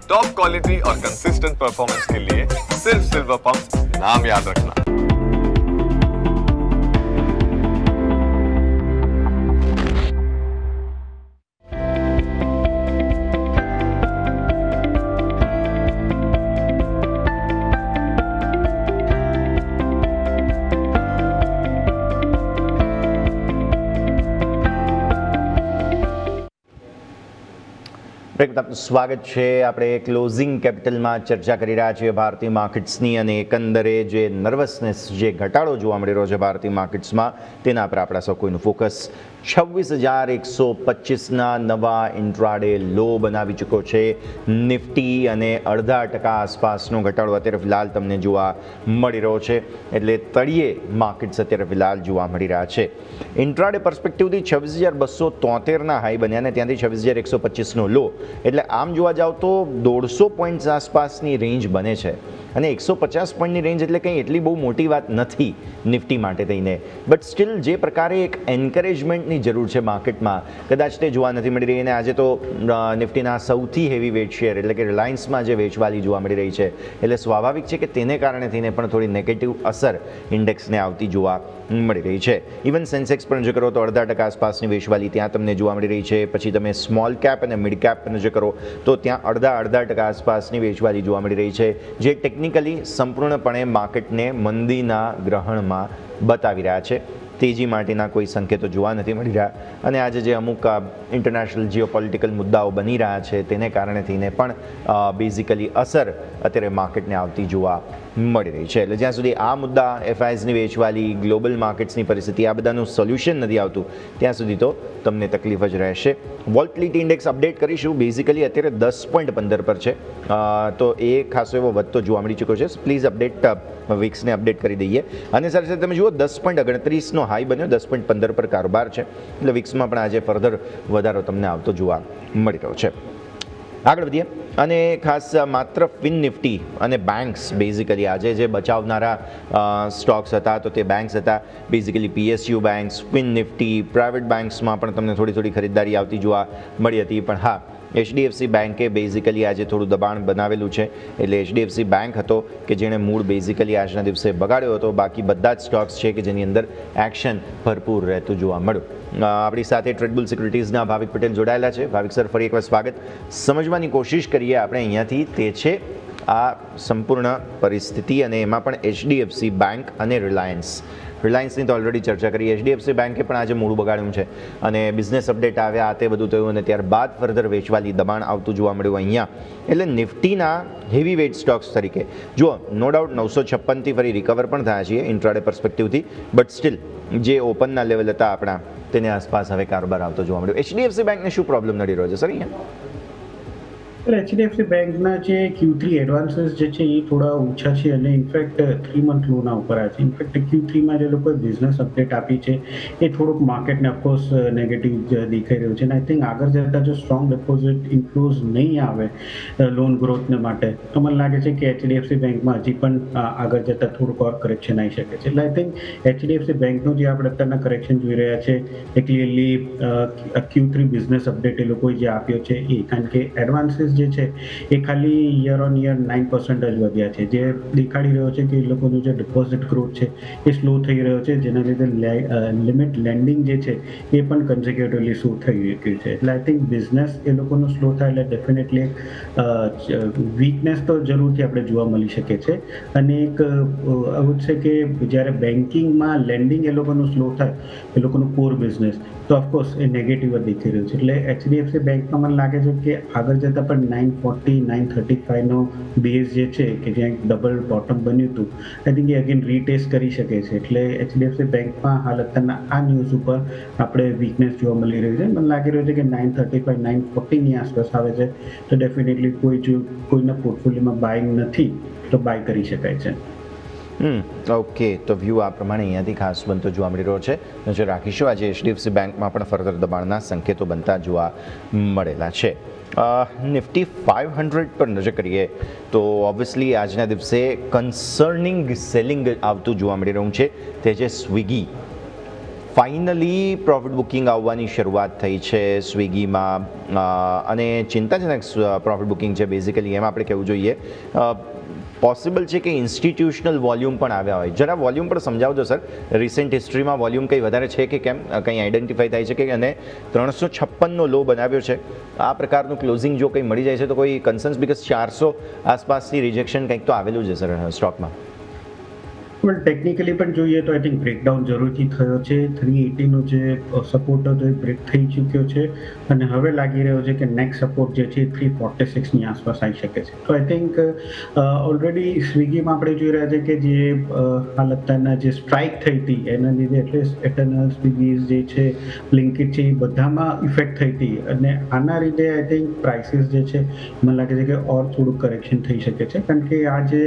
Top quality और consistent performance के लिए सिर्फ सिल्वर पंप नाम याद रखना। આપનું સ્વાગત છે. આપણે ક્લોઝિંગ કેપિટલમાં ચર્ચા કરી રહ્યા છીએ ભારતીય માર્કેટ્સની અને એકંદરે જે નર્વસનેસ, જે ઘટાડો જોવા મળી રહ્યો છે ભારતીય માર્કેટ્સમાં, તેના પર આપણા સૌ કોઈનું ફોકસ 26,125ના નવા ઇન્ટ્રાડે લો બનાવી ચૂક્યો છે નિફ્ટી, અને 0.5% આસપાસનો ઘટાડો અત્યારે ફિલહાલ તમને જોવા મળી રહ્યો છે. એટલે તળિયે માર્કેટ્સ અત્યારે ફિલહાલ જોવા મળી રહ્યા છે. ઇન્ટ્રાડે પર્સપેક્ટિવથી 26,273ના હાઈ બન્યા અને ત્યાંથી 26,125નો લો, એટલે આમ જોવા જાવ તો 150 પોઈન્ટ્સ આસપાસની રેન્જ બને છે. અને 150 પોઈન્ટની રેન્જ એટલે કંઈ એટલી બહુ મોટી વાત નથી નિફ્ટી માટે થઈને, બટ સ્ટીલ જે પ્રકારે એક એન્કરેજમેન્ટની જરૂર છે માર્કેટમાં, કદાચ તે જોવા નથી મળી રહી. અને આજે તો નિફ્ટીના સૌથી હેવી વેટ શેર એટલે કે રિલાયન્સમાં જે વેચવાલી જોવા મળી રહી છે, એટલે સ્વાભાવિક છે કે તેને કારણે થઈને પણ થોડી નેગેટિવ અસર ઇન્ડેક્સને આવતી જોવા મળી રહી છે. ઇવન સેન્સેક્સ પણ જો કરો તો 0.5% આસપાસની વેચવાલી ત્યાં તમને જોવા મળી રહી છે. પછી તમે સ્મોલ કેપ અને મિડ કેપ પણ જો કરો તો ત્યાં 0.5% આસપાસની વેચવાલી જોવા મળી રહી છે, જે ટેકનિકલી સંપૂર્ણપણે માર્કેટને મંદીના ગ્રહણમાં બતાવી રહ્યા છે. તેજી માટેના કોઈ સંકેતો જોવા નથી મળી રહ્યા. અને આજે જે અમુક ઇન્ટરનેશનલ જીઓપોલિટિકલ મુદ્દાઓ બની રહ્યા છે તેને કારણે થઈને પણ બેઝિકલી અસર અત્યારે માર્કેટને આવતી જોવા મળી રહી છે. એટલે જ્યાં સુધી આ મુદ્દા, એફઆઈએસની વેચવાલી, ગ્લોબલ માર્કેટ્સની પરિસ્થિતિ, આ બધાનું સોલ્યુશન નથી આવતું ત્યાં સુધી તો તમને તકલીફ જ રહેશે. વોલ્ટિલિટી ઇન્ડેક્સ અપડેટ કરીશું. બેઝિકલી અત્યારે 10.15 પર છે, તો એ ખાસો એવો વધતો જોવા મળી ચૂક્યો છે. પ્લીઝ અપડેટ વિક્સને અપડેટ કરી દઈએ. અને સાથે સાથે તમે જુઓ 10.38નો હાઈ બન્યો, 10.15 પર કારોબાર છે, એટલે વિક્સમાં પણ આજે ફર્ધર વધારો તમને આવતો જોવા મળી રહ્યો છે. આગળ વધીએ અને ખાસ માત્ર ફિન નિફ્ટી અને બેન્ક્સ, બેઝિકલી આજે જે બચાવનારા સ્ટોક્સ હતા તો તે બેન્ક્સ હતા. Basically PSU banks, fin nifty, private બેન્ક્સમાં પણ તમને થોડી ખરીદારી આવતી જોવા મળી હતી. પણ હા, એચડીએફસી બેન્કે બેઝિકલી આજે થોડું દબાણ બનાવેલું છે. એટલે એચડીએફસી બેન્ક હતો કે જેણે મૂળ બેઝિકલી આજના દિવસે બગાડ્યો હતો. બાકી બધા જ સ્ટોક્સ છે કે જેની અંદર એક્શન ભરપૂર રહેતું જોવા મળ્યું. આપણી સાથે ટ્રેડબુલ સિક્યુરિટીઝના ભાવિક પટેલ જોડાયેલા છે. ભાવિક સર, ફરી એકવાર સ્વાગત. સમજવાની કોશિશ કરીએ આપણે અહીંયાથી, તે છે આ સંપૂર્ણ પરિસ્થિતિ અને એમાં પણ એચડીએફસી બેન્ક અને રિલાયન્સની તો ઓલરેડી ચર્ચા કરી. એચડીએફસી બેન્કે પણ આજે મૂળ બગાડ્યું છે અને બિઝનેસ અપડેટ આવ્યા, આ તે બધું થયું અને ત્યારબાદ ફર્ધર વેચવાલી દબાણ આવતું જોવા મળ્યું અહીંયા. એટલે નિફ્ટીના હેવી વેઇટ સ્ટોક્સ તરીકે જુઓ, નો ડાઉટ 956થી ફરી રિકવર પણ થયા છીએ ઇન્ટ્રાડે પર્સપેક્ટિવથી, બટ સ્ટીલ જે ઓપનના લેવલ હતા આપણા તેની આસપાસ હવે કારોબાર આવતો જોવા મળ્યો. એચડીએફસી બેન્કને શું પ્રોબ્લેમ નડી રહ્યો છે સર અહીંયા? એચડીએફસી બેંકના જે Q3 એડવાન્સીસ જે છે એ થોડા ઓછા છે અને ઇનફેક્ટ 3 મંથ લોના ઉપર આવે છે. ઇનફેક્ટ Q3માં જે લોકોએ બિઝનેસ અપડેટ આપી છે એ થોડુંક માર્કેટને ઓફકોર્સ નેગેટિવ દેખાઈ રહ્યું છે. અને આઈ થિંક આગળ જતાં જો સ્ટ્રોંગ ડિપોઝિટ ઇન્ફ્લોઝ નહીં આવે લોન ગ્રોથને માટે, તો મને લાગે છે કે એચડીએફસી બેંકમાં હજી પણ આગળ જતાં થોડુંક ઓર કરેક્શન આવી શકે છે. એટલે આઈ થિંક એચડીએફસી બેંકનું જે આપણે અત્યારના કરેક્શન જોઈ રહ્યા છે એ ક્લિયરલી Q3 બિઝનેસ અપડેટ એ લોકોએ જે આપ્યો છે એ, કારણ કે એડવાન્સીસ જે છે એ ખાલી યર ઓન યર 9% જ વધ્યા છે, જે દેખાડી રહ્યો છે કે એ લોકોનું જે ડિપોઝિટ ગ્રોથ છે એ સ્લો થઈ રહ્યો છે, જેના લીધે લિમિટ લેન્ડિંગ જે છે એ પણ કન્ઝિક્યુટિવલી સ્લો થઈ ગયું છે. એટલે આઈ થિંક બિઝનેસ એ લોકોનું સ્લો થાય એટલે ડેફિનેટલી વીકનેસ તો જરૂરથી આપણે જોવા મળી શકે છે. અને એક આવું છે કે જ્યારે બેન્કિંગમાં લેન્ડિંગ એ લોકોનું સ્લો થાય, એ લોકોનું કોર બિઝનેસ, તો ઓફકોર્સ એ નેગેટિવ જ દેખાઈ રહ્યું છે. એટલે એચડીએફસી બેંકમાં મને લાગે છે કે આગળ જતાં પણ 940, 935નો બેઝ જે છે કે જ્યાં એક ડબલ બોટમ બન્યું હતું, I think A again retest કરી શકે છે. એટલે એચડીએફસી બેંકમાં હાલ અત્યારના આ ન્યૂઝ ઉપર આપણે વીકનેસ જોવા મળી રહ્યું છે. મને લાગી રહ્યું છે કે 935, 940ની આસપાસ આવે છે તો ડેફિનેટલી કોઈના પોર્ટફોલિયોમાં બાઇંગ નથી તો બાય કરી શકાય છે. ઓકે, તો વ્યૂ આ પ્રમાણે અહીંયાથી ખાસ બનતો જોવા મળી રહ્યો છે. નજર રાખીશું. આજે એચડીએફસી બેંકમાં પણ ફર્ધર દબાણના સંકેતો બનતા જોવા મળેલા છે. નિફ્ટી 500 પર નજર કરીએ તો ઓબ્વિયસલી આજના દિવસે કન્સર્નિંગ સેલિંગ આવતું જોવા મળી રહ્યું છે. તે છે સ્વિગી. ફાઇનલી પ્રોફિટ બુકિંગ આવવાની શરૂઆત થઈ છે સ્વિગીમાં અને ચિંતાજનક પ્રોફિટ બુકિંગ છે બેઝિકલી, એમ આપણે કહેવું જોઈએ. પોસિબલ છે કે ઇન્સ્ટિટ્યુશનલ વોલ્યુમ પણ આવ્યા હોય. જરા વોલ્યુમ પણ સમજાવજો સર. રિસેન્ટ હિસ્ટ્રીમાં વોલ્યુમ કંઈ વધારે છે કે કેમ, કંઈ આઈડેન્ટિફાઈ થાય છે કે, અને 356નો લો બનાવ્યો છે. આ પ્રકારનું ક્લોઝિંગ જો કંઈ મળી જાય છે તો કોઈ કન્સર્ન્સ, બીકોઝ 400 આસપાસથી રિજેક્શન કંઈક તો આવેલું છે સર સ્ટોકમાં. પણ ટેકનિકલી પણ જોઈએ તો આઈ થિંક બ્રેકડાઉન જરૂરથી થયો છે. 380નો જે સપોર્ટ હતો એ બ્રેક થઈ ચૂક્યો છે અને હવે લાગી રહ્યો છે કે નેક્સ્ટ સપોર્ટ જે છે 346ની આસપાસ આવી શકે છે. તો આઈ થિંક ઓલરેડી સ્વિગીમાં આપણે જોઈ રહ્યા છે કે જે હાલ અત્યારના જે સ્ટ્રાઇક થઈ હતી એના લીધે એટલે એટર્નલ, સ્વિગી જે છે, બ્લિંકિટ છે, એ બધામાં ઇફેક્ટ થઈ હતી અને આના લીધે આઈ થિંક પ્રાઇસીસ જે છે મને લાગે છે કે ઓર થોડુંક કરેક્શન થઈ શકે છે, કારણ કે આ જે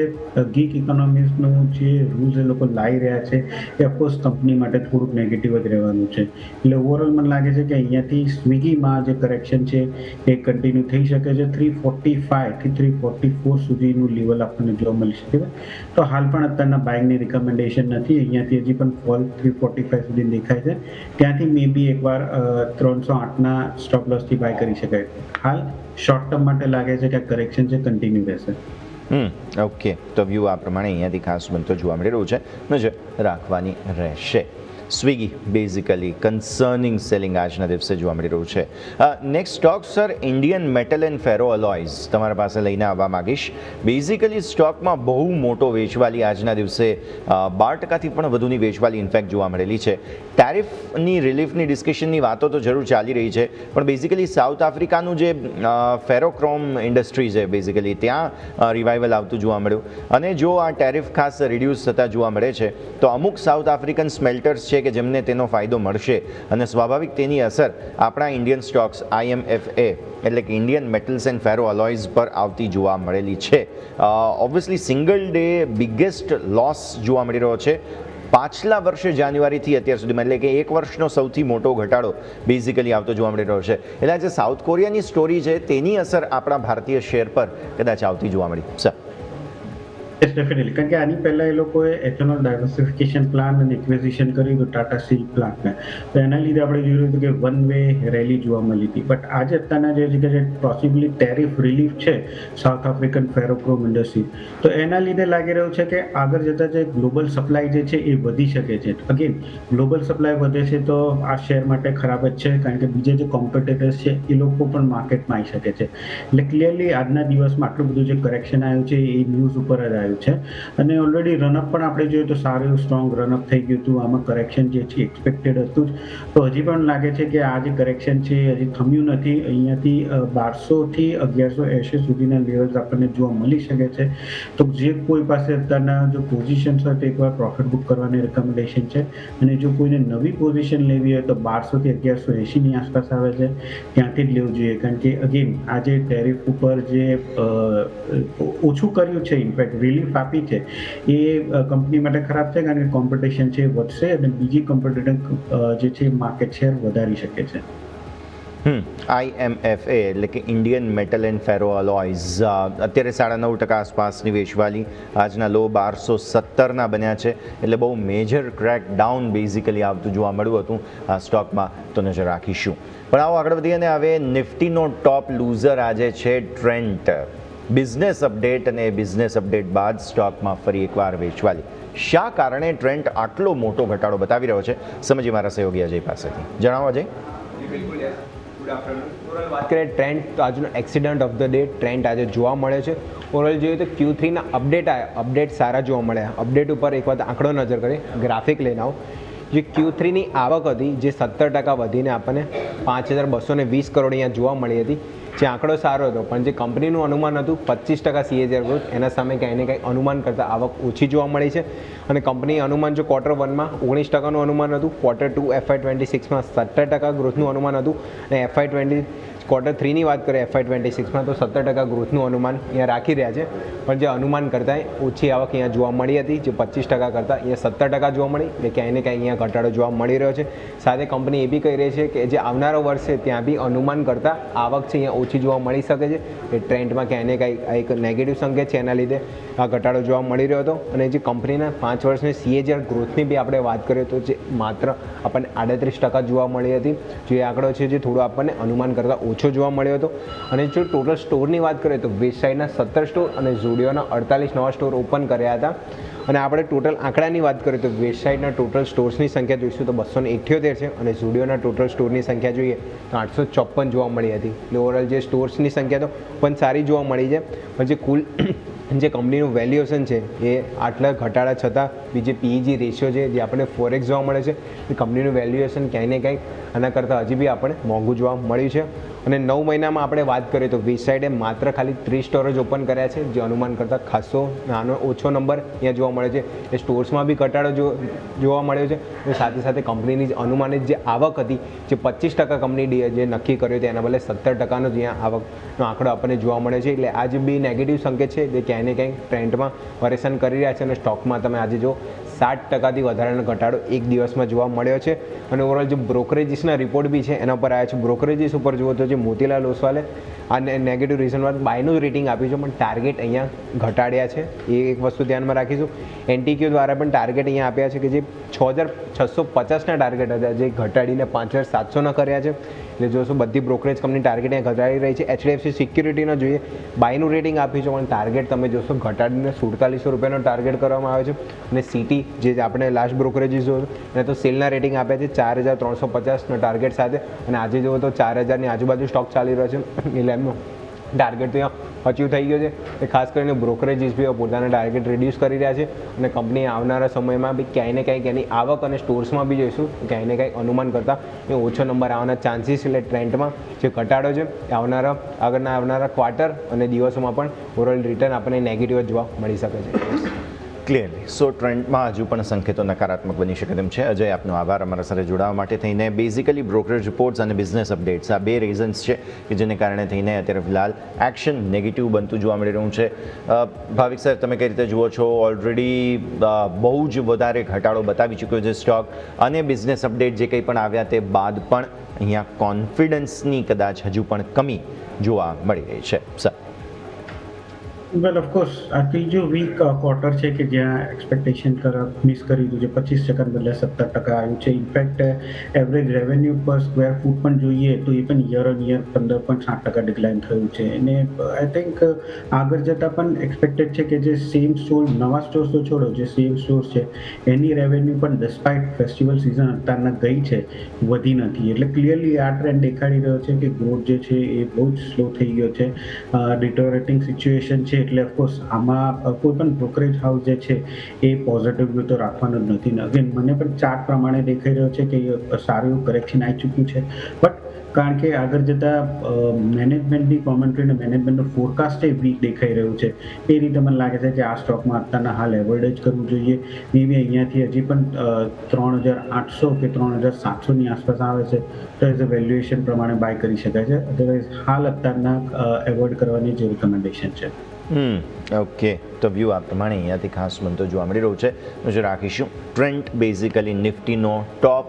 ગીગ ઇકોનોમિક્સનું જે રૂલ્સ એ લોકો લાવી રહ્યા છે એ ઓફકોર્સ કંપની માટે થોડુંક નેગેટિવ જ રહેવાનું છે. એટલે ઓવરઓલ મને લાગે છે કે અહીંયાથી સ્વિગીમાં જે કરેક્શન છે એ કન્ટિન્યુ થઈ શકે છે. 345 થી 344 સુધીનું લેવલ આપણને જોવા મળી શકે છે. તો હાલ પણ અત્યારના બાઇંગની રિકમેન્ડેશન નથી. અહીંયાથી હજી પણ ફોલ 345 સુધી દેખાય છે. ત્યાંથી મે બી એકવાર 308ના સ્ટોપ લોસથી બાય કરી શકાય. હાલ શોર્ટ ટર્મ માટે લાગે છે કે આ કરેક્શન છે કન્ટિન્યુ રહેશે. ઓકે, તો વ્યૂ આ પ્રમાણે અહીંયાથી ખાસ બનતો જોવા મળી રહ્યું છે, નજર રાખવાની રહેશે. સ્વિગી બેઝિકલી કન્સર્નિંગ સેલિંગ આજના દિવસે જોવા મળી રહ્યું છે. Next stock sir Indian metal and ફેરો અલોઇઝ તમારા પાસે લઈને આવવા માગીશ. બેઝિકલી સ્ટોકમાં બહુ મોટો વેચવાલી આજના દિવસે 12% પણ વધુની વેચવાલી ઇનફેક્ટ જોવા મળેલી છે. ટેરિફની રિલીફની ડિસ્કશનની વાતો તો જરૂર ચાલી રહી છે, પણ બેઝિકલી સાઉથ આફ્રિકાનું જે ફેરોક્રોમ ઇન્ડસ્ટ્રી છે બેઝિકલી ત્યાં રિવાઇવલ આવતું જોવા મળ્યું, અને જો આ ટેરિફ ખાસ રિડ્યુસ થતા જોવા મળે છે તો અમુક સાઉથ આફ્રિકન સ્મેલ્ટર્સ છે કે જેમને તેનો ફાયદો મળશે અને સ્વાભાવિક તેની અસર આપણા ઇન્ડિયન સ્ટોક્સ IMFA એટલે કે ઇન્ડિયન મેટલ્સ એન્ડ ફેરો અલોઇઝ પર આવતી જોવા મળેલી છે. Obviously single day biggest loss જોવા મળી રહ્યો છે પાછલા વર્ષે જાન્યુઆરીથી અત્યાર સુધીમાં, એટલે કે એક વર્ષનો સૌથી મોટો ઘટાડો બેઝિકલી આવતો જોવા મળી રહ્યો છે. એટલે જે સાઉથ કોરિયાની સ્ટોરી છે તેની અસર આપણા ભારતીય શેર પર કદાચ આવતી જોવા મળી. સર યસ ડેફિનેટલી, કારણ કે આની પહેલાં એ લોકોએ એથેનોલ ડાયવર્સિફિકેશન પ્લાન અને એક્વિઝિશન કર્યું હતું ટાટા સ્ટીલ પ્લાન્ટને, તો એના લીધે આપણે જોયું હતું કે વન વે રેલી જોવા મળી હતી. બટ આજે અત્યારના જે છે કે પોસિબલી ટેરિફ રિલીફ છે સાઉથ આફ્રિકન ફેરોક્રોમ ઇન્ડસ્ટ્રી, તો એના લીધે લાગી રહ્યું છે કે આગળ જતાં જે ગ્લોબલ સપ્લાય જે છે એ વધી શકે છે. અગેન ગ્લોબલ સપ્લાય વધે છે તો આ શેર માટે ખરાબ જ છે, કારણ કે બીજા જે કોમ્પિટિટર્સ છે એ લોકો પણ માર્કેટમાં આવી શકે છે. એટલે ક્લિયરલી આજના દિવસમાં આટલું બધું જે કરેક્શન આવ્યું છે એ ન્યૂઝ ઉપર જ આવ્યું છે. અને ઓલરેડી રનઅપ પણ આપણે જોઈએ તો સારું એવું સ્ટ્રોંગ રનઅપ થઈ ગયું હતું. આમાં કરેક્શન જે છે એક્સપેક્ટેડ હતું જ, તો હજી પણ લાગે છે કે આ જે કરેક્શન છે હજી થમ્યું નથી. અહીંયાથી 1200 થી 1180 સુધીના લેવલ્સ આપણને જોવા મળી શકે છે. તો જે કોઈ પાસે અત્યારના જો પોઝિશન્સ હોય તો એકવાર પ્રોફિટ બુક કરવાની રિકમેન્ડેશન છે, અને જો કોઈને નવી પોઝિશન લેવી હોય તો 1200 થી 1180ની આસપાસ આવે છે, ત્યાંથી જ લેવું જોઈએ. કારણ કે અગેન આ જે ટેરિફ ઉપર જે ઓછું કર્યું છે, ઇનફેક્ટ રિલીફ આપી છે, એ કંપની માટે ખરાબ છે, કારણ કે કોમ્પિટિશન છે વધશે અને બીજી કોમ્પિટિટર જે છે માર્કેટ શેર વધારી શકે છે. IMFA એટલે કે ઇન્ડિયન મેટલ એન્ડ ફેરો અલોઇઝ અત્યારે 9.5% આસપાસની વેચવાલી, આજના લો 1217ના બન્યા છે. એટલે બહુ મેજર ક્રેક ડાઉન બેઝિકલી આવતું જોવા મળ્યું હતું આ સ્ટોકમાં, તો નજર રાખીશું. પણ આવો આગળ વધીએ અને હવે નિફ્ટીનો ટોપ લૂઝર આજે છે ટ્રેન્ટ. બિઝનેસ અપડેટ અને બિઝનેસ અપડેટ બાદ સ્ટોકમાં ફરી એકવાર વેચવાલી. શા કારણે ટ્રેન્ટ આટલો મોટો ઘટાડો બતાવી રહ્યો છે, સમજીએ મારા સહયોગી અજય પાસેથી. જણાવો અજય. વાત કરીએ ટ્રેન્ડ, તો આજનો accident of the day trend આજે જોવા મળે છે. ઓવરઓલ જોઈએ તો Q3ના અપડેટ સારા જોવા મળ્યા. અપડેટ ઉપર એક વાત આંકડો નજર કરીએ, ગ્રાફિક લઈને આવો. જે Q3ની આવક હતી જે 17% વધીને આપણને 5220 કરોડ અહીંયા જોવા મળી હતી, જે આંકડો સારો હતો. પણ જે કંપનીનું અનુમાન હતું 25% CAGR ગ્રોથ, એના સામે કંઈ ને કંઈ અનુમાન કરતાં આવક ઓછી જોવા મળી છે. અને કંપની અનુમાન જો Q1માં 19%નું અનુમાન હતું, Q2 FY26માં 17% ગ્રોથનું અનુમાન હતું, અને FY20 Q3ની વાત કરીએ FY26માં તો 17% ગ્રોથનું અનુમાન અહીંયા રાખી રહ્યા છે, પણ જે અનુમાન કરતાં ઓછી આવક અહીંયા જોવા મળી હતી, જે 25% કરતાં અહીંયા 17% જોવા મળી, એટલે ક્યાંય ને ક્યાંય અહીંયા ઘટાડો જોવા મળી રહ્યો છે. સાથે કંપની એ બી કહી રહી છે કે જે આવનારો વર્ષ છે ત્યાં બી અનુમાન કરતાં આવક છે અહીંયા ઓછી જોવા મળી શકે છે. એ ટ્રેન્ડમાં ક્યાંય ને ક્યાંય એક નેગેટિવ સંકેત છે, એના લીધે આ ઘટાડો જોવા મળી રહ્યો હતો. અને જે કંપનીના 5 વર્ષની CAGR ગ્રોથની બી આપણે વાત કરીએ તો જે માત્ર આપણને 38% જોવા મળી હતી, જે આંકડો છે જે થોડો આપણને અનુમાન કરતાં ઓછો જોવા મળ્યો હતો. અને જો ટોટલ સ્ટોરની વાત કરીએ તો વેસ્ટ સાઇડના 17 સ્ટોર અને ઝુડિયોના 48 નવા સ્ટોર ઓપન કર્યા હતા. અને આપણે ટોટલ આંકડાની વાત કરીએ તો વેસ્ટ સાઇડના ટોટલ સ્ટોર્સની સંખ્યા જોઈશું તો 278 છે, અને ઝુડિયોના ટોટલ સ્ટોરની સંખ્યા જોઈએ તો 854 જોવા મળી હતી. એટલે ઓવરઓલ જે સ્ટોર્સની સંખ્યા તો પણ સારી જોવા મળી છે, પણ જે કુલ જે કંપનીનું વેલ્યુએશન છે એ આટલા ઘટાડા છતાં બીજે PEG રેશિયો છે જે આપણને 4x જોવા મળે છે, એ કંપનીનું વેલ્યુએશન ક્યાંય ને ક્યાંય આના કરતાં હજી બી આપણે મોંઘું જોવા મળ્યું છે. અને 9 મહિનામાં આપણે વાત કરીએ તો વેસ્ટ સાઇડે માત્ર ખાલી 3 સ્ટોર જ ઓપન કર્યા છે, જે અનુમાન કરતાં ખાસો નાનો ઓછો નંબર અહીંયા જોવા મળે છે. એ સ્ટોર્સમાં બી ઘટાડો જોવા મળ્યો છે. અને સાથે સાથે કંપનીની અનુમાનિત જે આવક હતી, જે 25% કંપની જે નક્કી કર્યું હતું એના બદલે 17%નો જ અહીંયા આવકનો આંકડો આપણને જોવા મળે છે. એટલે આ જે બી નેગેટિવ સંકેત છે જે ક્યાંય ને ક્યાંય ટ્રેન્ડમાં પરેશાન કરી રહ્યા છે. અને સ્ટોકમાં તમે આજે જો 60%થી વધારાનો ઘટાડો એક દિવસમાં જોવા મળ્યો છે. અને ઓવરઓલ જે બ્રોકરેજીસના રિપોર્ટ બી છે એના પર આવ્યા છે. બ્રોકરેજીસ ઉપર જુઓ તો જે મોતીલાલ ઓસવાલે આ નેગેટિવ રીઝનમાં બાયનું રેટિંગ આપ્યું છે, પણ ટાર્ગેટ અહીંયા ઘટાડ્યા છે. એ એક વસ્તુ ધ્યાનમાં રાખીશું. NTQ દ્વારા પણ ટાર્ગેટ અહીંયા આપ્યા છે કે જે 6650ના ટાર્ગેટ હતા, જે ઘટાડીને 5700ના કર્યા છે. એટલે જોશું બધી બ્રોકરેજ કંપની ટાર્ગેટ અહીંયા ઘટાડી રહી છે. HDFC સિક્યુરિટીનો જોઈએ બાયનું રેટિંગ આપ્યું છે, પણ ટાર્ગેટ તમે જોશો ઘટાડીને 4700 રૂપિયાનો ટાર્ગેટ કરવામાં આવે છે. અને સિટી જે આપણે લાસ્ટ બ્રોકરેજીસ જોયું એને તો સેલના રેટિંગ આપ્યા છે 4350ના ટાર્ગેટ સાથે. અને આજે જુઓ તો 4000ની આજુબાજુ સ્ટોક ચાલી રહ્યો છે, એટલે એમનો ટાર્ગેટ તો અહીંયા અચીવ થઈ ગયો છે. એ ખાસ કરીને બ્રોકરેજીસ બી પોતાના ટાર્ગેટ રિડ્યુસ કરી રહ્યા છે. અને કંપની આવનારા સમયમાં બી ક્યાંય ને ક્યાંય એની આવક અને સ્ટોર્સમાં બી જોઈશું ક્યાંય ને ક્યાંય અનુમાન કરતાં એ ઓછો નંબર આવવાના ચાન્સીસ, એટલે ટ્રેન્ડમાં જે ઘટાડો છે એ આવનારા ક્વાર્ટર અને દિવસોમાં પણ ઓવરઓલ રિટર્ન આપણને નેગેટિવ જોવા મળી શકે છે. ક્લિયરલી. સો ટ્રેન્ડમાં હજુ પણ સંકેતો નકારાત્મક બની શકે તેમ છે. અજય, આપનો આભાર અમારા સાથે જોડાવા માટે થઈને. બેઝિકલી બ્રોકરેજ રિપોર્ટ્સ અને બિઝનેસ અપડેટ્સ આ બે રીઝન્સ છે કે જેને કારણે થઈને અત્યારે ફિલહાલ એક્શન નેગેટિવ બનતું જોવા મળી રહ્યું છે. ભાવિક સર, તમે કઈ રીતે જુઓ છો? ઓલરેડી બહુ જ વધારે ઘટાડો બતાવી ચૂક્યો છે સ્ટોક, અને બિઝનેસ અપડેટ જે કંઈ પણ આવ્યા તે બાદ પણ અહીંયા કોન્ફિડન્સની કદાચ હજુ પણ કમી જોવા મળી રહી છે. સર, વેલ ઓફકોર્સ આ ત્રીજો વીક ક્વાર્ટર છે કે જ્યાં એક્સપેક્ટેશન મિસ કરી દીધું છે. 25% બદલે 17% આવ્યું છે. ઇનફેક્ટ એવરેજ રેવન્યુ પર સ્ક્વેર ફૂટ પણ જોઈએ તો એ પણ યર ઓન યર 15.7% ડિક્લાઇન થયું છે. અને આઈ થિંક આગળ જતાં પણ એક્સપેક્ટેડ છે કે જે સેમ સ્ટોર, નવા સ્ટોર્સ તો છોડો, જે સેમ સ્ટોર્સ છે એની રેવન્યુ પણ ડિસ્પાઇટ ફેસ્ટિવલ સિઝન અત્યારના ગઈ છે વધી નથી. એટલે ક્લિયરલી આ ટ્રેન્ડ દેખાડી રહ્યો છે કે ગ્રોથ જે છે એ બહુ જ સ્લો થઈ ગયો છે. ડિટોરેટિંગ સિચ્યુએશન છે. એટલે ઓફકોર્સ આમાં કોઈ પણ બ્રોકરેજ હાઉસ જે છે એ પોઝિટિવ વ્યૂ તો રાખવાનો જ નથી. અગેન મને પણ ચાર્ટ પ્રમાણે દેખાઈ રહ્યો છે કે સારું એવું કરેક્શન આવી ચૂક્યું છે. બટ કારણ કે આગળ જતાં મેનેજમેન્ટની કોમેન્ટ્રી અને મેનેજમેન્ટનો ફોરકાસ્ટ એ વીક દેખાઈ રહ્યું છે. એ રીતે મને લાગે છે કે આ સ્ટોકમાં અત્યારના હાલ એવોઇડ જ કરવું જોઈએ. મે બી અહીંયાથી હજી પણ 3800 કે 3700ની આસપાસ આવે છે તો એઝ અ વેલ્યુએશન પ્રમાણે બાય કરી શકાય છે. અધરવાઇઝ હાલ અત્યારના એવોઇડ કરવાની જે રિકમેન્ડેશન છે. ઓકે, તો વ્યૂ આ પ્રમાણે અહીંયાથી ખાસ બનતો જોવા મળી રહ્યું છે. નજર રાખીશું. ટ્રેન્ડ બેઝિકલી નિફ્ટીનો ટોપ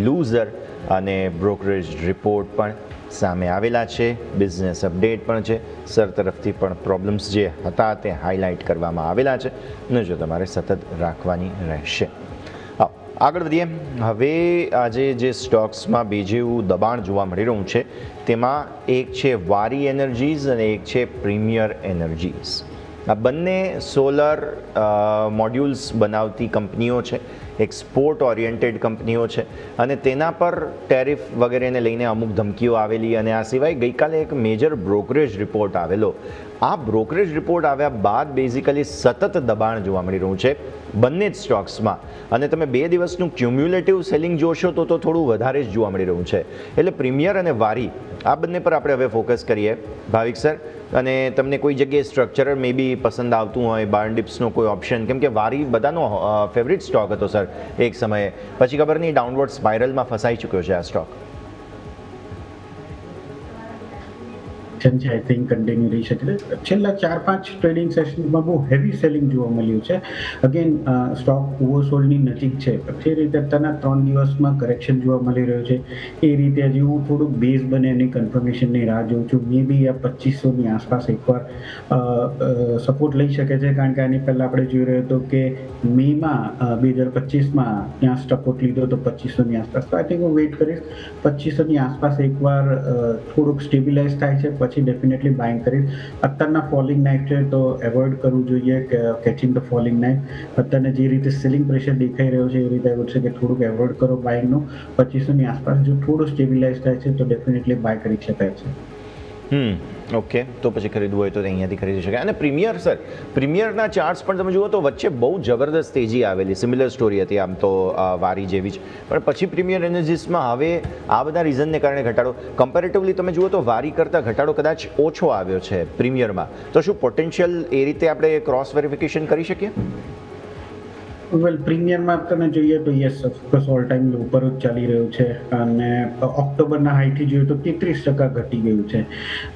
લૂઝર અને બ્રોકરેજ રિપોર્ટ પણ સામે આવેલા છે. બિઝનેસ અપડેટ પણ છે. સર તરફથી પણ પ્રોબ્લેમ્સ જે હતા તે હાઇલાઇટ કરવામાં આવેલા છે. નજર તમારે સતત રાખવાની રહેશે. આગળ વધીએ. હવે આજે જે સ્ટોક્સમાં બીજું દબાણ જોવા મળી રહ્યું છે તેમાં એક છે વારી એનર્જીઝ અને એક છે પ્રીમિયર એનર્જીઝ. આ બંને સોલર મોડ્યુલ્સ બનાવતી કંપનીઓ છે, એક્સપોર્ટ ઓરિએન્ટેડ કંપનીઓ છે, અને તેના પર ટેરિફ વગેરેને લઈને અમુક ધમકીઓ આવેલી. અને આ સિવાય ગઈકાલે એક મેજર બ્રોકરેજ રિપોર્ટ આવેલો. આ બ્રોકરેજ રિપોર્ટ આવ્યા બાદ બેઝિકલી સતત દબાણ જોવા મળી રહ્યું છે બંને જ સ્ટોક્સમાં. અને તમે 2 દિવસનું ક્યુમ્યુલેટિવ સેલિંગ જોશો તો થોડું વધારે જ જોવા મળી રહ્યું છે. એટલે પ્રીમિયર અને વારી આ બંને પર આપણે હવે ફોકસ કરીએ. ભાવિક સર, અને તમને કોઈ જગ્યાએ સ્ટ્રક્ચર મે બી પસંદ આવતું હોય, બાર્ન ડિપ્સનો કોઈ ઓપ્શન, કેમ કે વારી બધાનો ફેવરિટ સ્ટોક હતો સર એક સમયે, પછી ખબર નહીં ડાઉનવર્ડ સ્પાઇરલમાં ફસાઈ ચૂક્યો છે આ સ્ટોક. કરેક્શન છે આઈ થિંક કન્ટિન્યુ રહી શકે છે. છેલ્લા 4-5 ટ્રેડિંગ સેશન્સમાં બહુ હેવી સેલિંગ જોવા મળ્યું છે. અગેન સ્ટોક ઓવરસોલ્ડની નજીક છે, જે રીતે અત્યારના 3 દિવસમાં કરેક્શન જોવા મળી રહ્યું છે એ રીતે હજી હું થોડુંક બેઝ બને એની કન્ફર્મેશનની રાહ જોઉં છું. મે બી આ 2500ની આસપાસ એકવાર સપોર્ટ લઈ શકે છે, કારણ કે આની પહેલાં આપણે જોઈ રહ્યો હતો કે મેમાં 2025માં ત્યાં સપોર્ટ લીધો તો 2500ની આસપાસ. તો આઈ થિંક હું વેઇટ કરીશ 2500ની આસપાસ એકવાર થોડુંક સ્ટેબિલાઇઝ થાય છે પછી ડેફિનેટલી બાઇંગ કરીશ. અત્યારના ફોલિંગ નાઇફ છે તો એવોઇડ કરવું જોઈએ કેચિંગ ધ ફોલિંગ નાઇફ. અત્યારના જે રીતે સેલિંગ પ્રેશર દેખાઈ રહ્યો છે એ રીતે એવું છે કે થોડુંક એવોઇડ કરો બાઇંગનું. 2500ની આસપાસ જો થોડું સ્ટેબિલાઇઝ થાય છે તો ડેફિનેટલી બાય કરી શકાય છે. ઓકે, તો પછી ખરીદવું હોય તો અહીંયાથી ખરીદી શકાય. અને પ્રીમિયર સર, પ્રીમિયરના ચાર્ટ્સ પણ તમે જુઓ તો વચ્ચે બહુ જબરદસ્ત તેજી આવેલી, સિમિલર સ્ટોરી હતી આમ તો વારી જેવી જ, પણ પછી પ્રીમિયર એનર્જીસમાં હવે આ બધા રીઝનને કારણે ઘટાડો, કમ્પેરેટિવલી તમે જુઓ તો વારી કરતાં ઘટાડો કદાચ ઓછો આવ્યો છે પ્રીમિયરમાં. તો શું પોટેન્શિયલ એ રીતે આપણે ક્રોસ વેરિફિકેશન કરી શકીએ? વેલ, પ્રીમિયરમાં તમે જોઈએ તો યસ ઓફકોર્સ ઓલ ટાઈમ લો પર જ ચાલી રહ્યું છે અને ઓક્ટોબરના હાઈથી જોઈએ તો 33% ઘટી ગયું છે.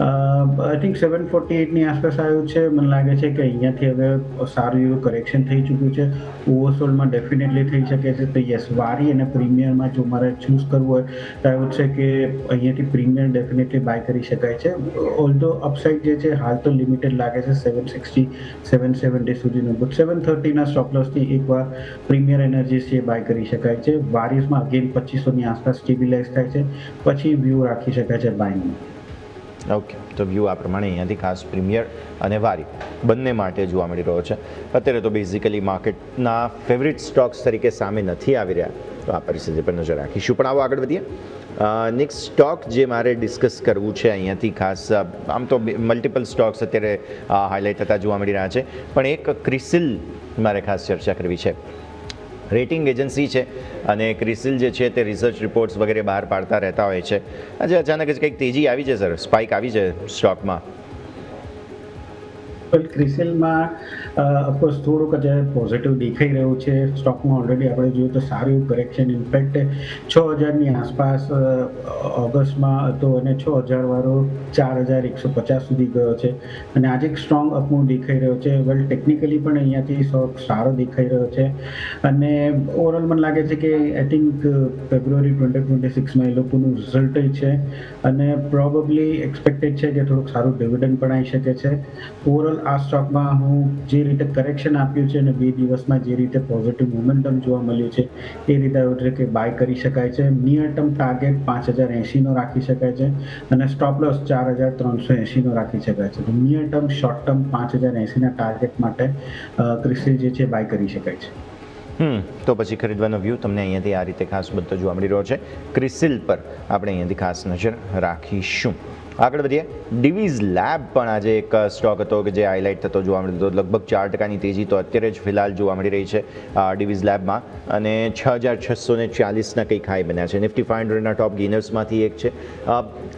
આઈ થિંક 748ની આસપાસ આવ્યું છે. મને લાગે છે કે અહીંયાથી હવે સારું એવું કરેક્શન થઈ ચૂક્યું છે. ઓવરસોલ્ડમાં ડેફિનેટલી થઈ શકે છે. તો યસ, વારી અને પ્રીમિયરમાં જો મારે ચૂઝ કરવું હોય તો એવું છે કે અહીંયાથી પ્રીમિયર ડેફિનેટલી બાય કરી શકાય છે. ઓલ્ધો અપસાઇડ જે છે હાલ તો લિમિટેડ લાગે છે 760 770 સુધીનું, બટ 730ના સ્ટોપ લોસથી એકવાર પ્રીમિયર એનર્જીસ છે બાય કરી શકાય છે. વારીસમાં અગેન 2500ની આસપાસ સ્ટેબિલાઇઝ થાય છે પછી વ્યૂ રાખી શકાય છે બાયનું. ઓકે, તો વ્યૂ આ પ્રમાણે અહીંયાથી ખાસ પ્રીમિયર અને વારી બંને માટે જોવા મળી રહ્યો છે. અત્યારે તો બેઝિકલી માર્કેટના ફેવરિટ સ્ટોક્સ તરીકે સામે નથી આવી રહ્યા, તો આ પરિસ્થિતિ પર નજર રાખીશું. પણ આવો આગળ વધીએ. નેક્સ્ટ સ્ટોક જે મારે ડિસ્કસ કરવું છે અહીંયાથી ખાસ, આમ તો મલ્ટિપલ સ્ટોક્સ અત્યારે હાઇલાઇટ થતા જોવા મળી રહ્યા છે, પણ એક ક્રિસિલ મારે ખાસ ચર્ચા કરવી છે. રેટિંગ એજન્સી છે અને ક્રિસિલ જે છે તે રિસર્ચ રિપોર્ટ્સ વગેરે બહાર પાડતા રહેતા હોય છે. આજે અચાનક જ કંઈક તેજી આવી છે સર, સ્પાઇક આવી છે સ્ટોકમાં. ક્રિસિલમાં ઓફકોર્સ થોડુંક અત્યારે પોઝિટિવ દેખાઈ રહ્યું છે. સ્ટોકમાં ઓલરેડી આપણે જોઈએ તો સારું એવું કરેક્શન, ઇનફેક્ટ 6000ની આસપાસ ઓગસ્ટમાં હતો અને 6000 વાળો 4150 સુધી ગયો છે અને આજે એક સ્ટ્રોંગ અપમૂવ દેખાઈ રહ્યો છે. વેલ, ટેકનિકલી પણ અહીંયાથી સ્ટોક સારો દેખાઈ રહ્યો છે અને ઓવરઓલ મને લાગે છે કે આઈ થિંક ફેબ્રુઆરી 2026માં એ લોકોનું રિઝલ્ટ છે અને પ્રોબેબલી એક્સપેક્ટેડ છે કે થોડુંક સારું ડિવિડન્ડ પણ આવી શકે છે. ઓવરઓલ આ સ્ટોકમાં હું જે રીતે કરેક્શન આપ્યું છે અને 2 દિવસમાં જે રીતે પોઝિટિવ મોમેન્ટમ જોવા મળ્યું છે એ રીતે એવું છે કે બાય કરી શકાય છે. નિયર ટર્મ ટાર્ગેટ 5080નો રાખી શકાય છે અને સ્ટોપ લોસ 4380નો રાખી શકાય છે. તો નિયર ટર્મ, શોર્ટ ટર્મ 5080ના ટાર્ગેટ માટે ક્રિસિલ જે છે બાય કરી શકાય છે. તો પછી ખરીદવાનો વ્યૂ તમને અહીંયાથી આ રીતે ખાસ બધો જોવા મળી રહ્યો છે. ક્રિસિલ પર આપણે અહીંયાથી ખાસ નજર રાખીશું. આગળ વધીએ. ડિવિઝ લેબ પણ આજે એક સ્ટોક હતો કે જે હાઇલાઇટ થતો જોવા મળતો હતો. લગભગ 4%ની તેજી તો અત્યારે જ ફિલહાલ જોવા મળી રહી છે ડિવિઝ લેબમાં અને 6640ના કંઈક હાઈ બન્યા છે. નિફ્ટી 500ના ટોપ ગેનર્સમાંથી એક છે.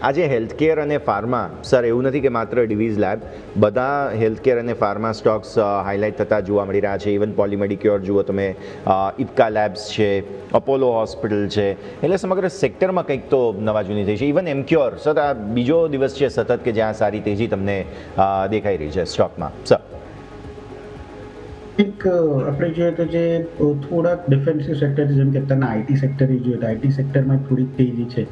આજે હેલ્થકેર અને ફાર્મા, સર એવું નથી કે માત્ર ડિવિઝ લેબ, બધા હેલ્થકેર અને ફાર્મા સ્ટોક્સ હાઇલાઇટ થતા જોવા મળી રહ્યા છે. ઇવન પોલીમેડિક્યોર જુઓ તમે, ઇપ્કા લેબ્સ છે, અપોલો હોસ્પિટલ છે, એટલે સમગ્ર સેક્ટરમાં કંઈક તો નવા જૂની થઈ છે. ઇવન એમક્યોર, સર આ બીજો દિવસ છે સતત કે જ્યાં સારી તેજી તમને દેખાઈ રહી છે સ્ટોકમાં. સર એક આપણે જોઈએ તો જે થોડાક ડિફેન્સિવ સેક્ટર જેમ કે અત્યારના આઈટી સેક્ટર જોઈએ તો આઈટી સેક્ટરમાં થોડીક તેજી છે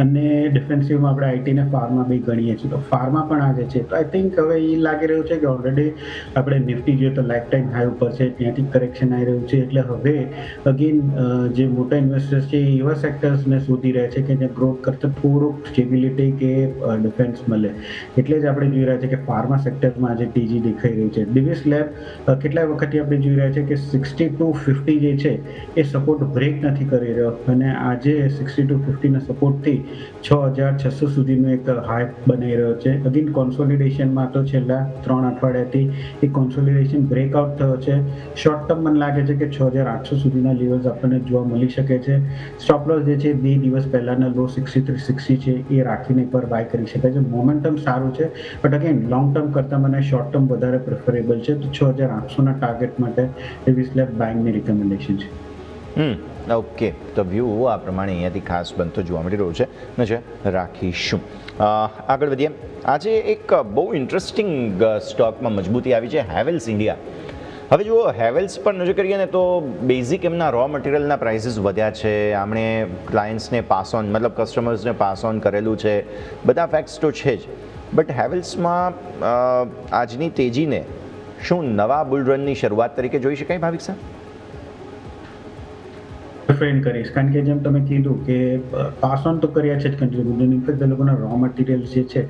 અને ડિફેન્સિવમાં આપણે આઈટી ને ફાર્મા બી ગણીએ છીએ તો ફાર્મા પણ આજે છે. તો આઈ થિંક હવે એ લાગી રહ્યું છે કે ઓલરેડી આપણે નિફ્ટી જોઈએ તો લાઈફ ટાઈમ હાઈ ઉપર છે, ત્યાંથી કરેક્શન આવી રહ્યું છે. એટલે હવે અગેન જે મોટા ઇન્વેસ્ટર્સ છે એવા સેક્ટર્સને શોધી રહ્યા છે કે જ્યાં ગ્રોથ કરતાં થોડુંક સ્ટેબિલિટી કે ડિફેન્સ મળે. એટલે જ આપણે જોઈ રહ્યા છે કે ફાર્મા સેક્ટરમાં આજે તેજી દેખાઈ રહી છે. ડિવિઝ લેબ કેટલા વખત આપણે જોઈ રહ્યા છે કે 6250 જે છે એ સપોર્ટ બ્રેક નથી કરી રહ્યો અને આજે 6250ના સપોર્ટથી 6600 સુધીનો એક હાઈ બનાવી રહ્યો છે. અગેન કોન્સોલિડેશનમાં તો છેલ્લા 3 અઠવાડિયાથી એ કોન્સોલિડેશન બ્રેકઆઉટ થયો છે. શોર્ટ ટર્મ મને લાગે છે કે 6800 સુધીના લેવલ્સ આપણને જોવા મળી શકે છે. સ્ટોપ લોસ જે છે 2 દિવસ પહેલાના લો 6360 છે એ રાખીને પર બાય કરી શકાય છે. મોમેન્ટમ સારું છે બટ અગેન લોંગ ટર્મ કરતાં મને શોર્ટ ટર્મ વધારે પ્રેફરેબલ છે. તો 6800ના ટાર્ગેટ માટે ડિવિઝ લેબ બાઇંગની રિકમેન્ડેશન છે. ઓકે, તો વ્યૂ આ પ્રમાણે અહીંયાથી ખાસ બનતો જોવા મળી રહ્યો છે, નજર રાખીશું. આગળ વધીએ. આજે એક બહુ ઇન્ટરેસ્ટિંગ સ્ટોકમાં મજબૂતી આવી છે, હેવેલ્સ ઇન્ડિયા. હવે જુઓ, હેવેલ્સ પર નજર કરીએ ને તો બેઝિક એમના રો મટીરિયલના પ્રાઇસીસ વધ્યા છે, આમણે ક્લાયન્ટ્સને પાસ ઓન, મતલબ કસ્ટમર્સને પાસ ઓન કરેલું છે, બધા ફેક્ટ્સ તો છે જ. બટ હેવેલ્સમાં આજની તેજીને શું નવા બુલ રનની શરૂઆત તરીકે જોઈ શકાય ભાવિક સાહેબ? ડિફાઇન કરીશ, કારણ કે જેમ તમે કીધું કે પાસ ઓન તો કર્યા છે જ કન્ઝ્યુમર, ઇનફેક્ટ એ લોકોના રો મટીરિયલ્સ જે છે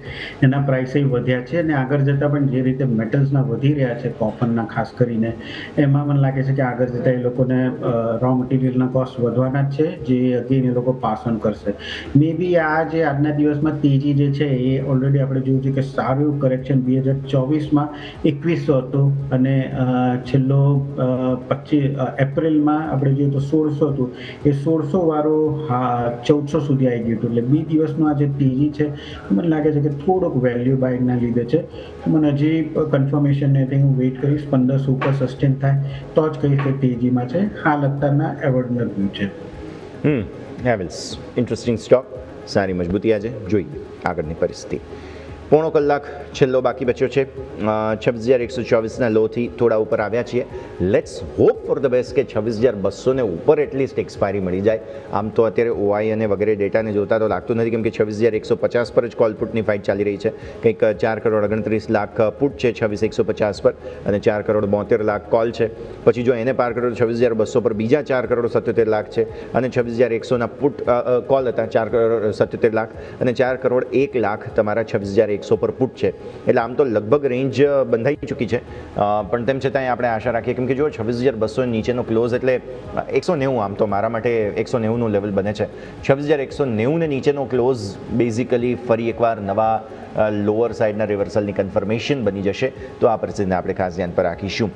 એના પ્રાઇસે વધ્યા છે, અને આગળ જતાં પણ જે રીતે મેટલ્સના વધી રહ્યા છે, કોપરના ખાસ કરીને, એમાં મને લાગે છે કે આગળ જતાં એ લોકોને રો મટીરિયલના કોસ્ટ વધવાના જ છે, જે અગેન એ લોકો પાસ ઓન કરશે. મે બી આ જે આજના દિવસમાં તેજી જે છે એ ઓલરેડી આપણે જોયું છે કે સારું કરેક્શન 2024માં 2100 હતું, અને છેલ્લો 25 એપ્રિલમાં આપણે જોઈએ તો 1600 હતું, એ 1600 વાળો 1400 સુધી આવી ગયું હતું. એટલે 2 દિવસનો આ જે તેજી છે મને લાગે છે કે થોડોક વેલ્યુ બાઇંગના લીધે છે. મને હજી કન્ફર્મેશન નથી, હું વેઇટ કરીશ 1500 ઉપર સસ્ટેન થાય તો જ કહીશ કે તેજીમાં છે. હાલ અત્યારના એવોર્ડનર વ્યૂ છે. હેવેલ્સ ઇન્ટરેસ્ટિંગ સ્ટોક, સારી મજબૂતી આજે જોઈએ. આગળની પરિસ્થિતિ પોણો કલાક છેલ્લો બાકી બચ્યો છે, 26,124ના લોથી થોડા ઉપર આવ્યા છીએ. Let's hope for the best કે 26,200ને ઉપર એટલીસ્ટ એક્સપાયરી મળી જાય. આમ તો અત્યારે ઓઆઈ અને વગેરે ડેટાને જોતા તો લાગતું નથી, કેમ કે 26,150 પર જ કોલ પુટની ફાઇટ ચાલી રહી છે. કંઈક 4,29,00,000 પુટ છે 26,150 પર, અને 4,72,00,000 કોલ છે. પછી જો એને પાર કરો તો 26,200 પર બીજા 4,77,00,000 છે, અને 26,100ના પુટ કોલ હતા 4,77,00,000, અને 4,01,00,000 તમારા 26,100 પર પુટ છે. એટલે આમ તો લગભગ રેન્જ બંધાઈ ચૂકી છે, પણ તેમ છતાંય આપણે આશા રાખીએ, કેમ કે જો 26,200 નીચેનો ક્લોઝ એટલે 190, આમ તો મારા માટે 190નું લેવલ બને છે. 26,190 ને નીચેનો ક્લોઝ બેઝિકલી ફરી એકવાર નવા લોઅર સાઇડના રિવર્સલની કન્ફર્મેશન બની જશે. તો આ પરિસ્થિતિને આપણે ખાસ ધ્યાન પર રાખીશું.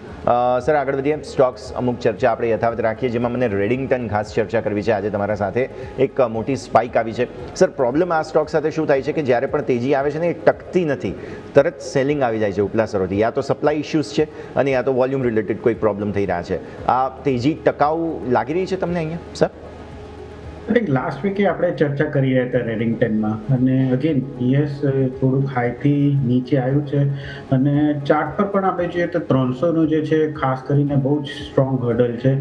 સર આગળ વધીએ. સ્ટોક્સ અમુક ચર્ચા આપણે યથાવત રાખીએ, જેમાં મને રેડિંગ્ટન ખાસ ચર્ચા કરવી છે આજે તમારા સાથે. એક મોટી સ્પાઇક આવી છે. સર પ્રોબ્લેમ આ સ્ટોક સાથે શું થાય છે કે જ્યારે પણ તેજી આવે છે ને એ ટકતી નથી, તરત સેલિંગ આવી જાય છે ઉપલા સ્તરોથી. યા તો સપ્લાય ઇશ્યુઝ છે, અને યા તો વોલ્યુમ રિલેટેડ કોઈ પ્રોબ્લેમ થઈ રહ્યા છે. આ તેજી ટકાઉ લાગી રહી છે તમને અહીંયા sir? I think last VK આપણે ચર્ચા કરી રહ્યા હતા રેડિંગ્ટનમાં, અને અગેન પીએસ થોડુંક હાઈથી નીચે આવ્યું છે, અને ચાર્ટ પર પણ આપણે જોઈએ તો 300નું જે છે ખાસ કરીને બહુ જ સ્ટ્રોંગ હર્ડલ છે.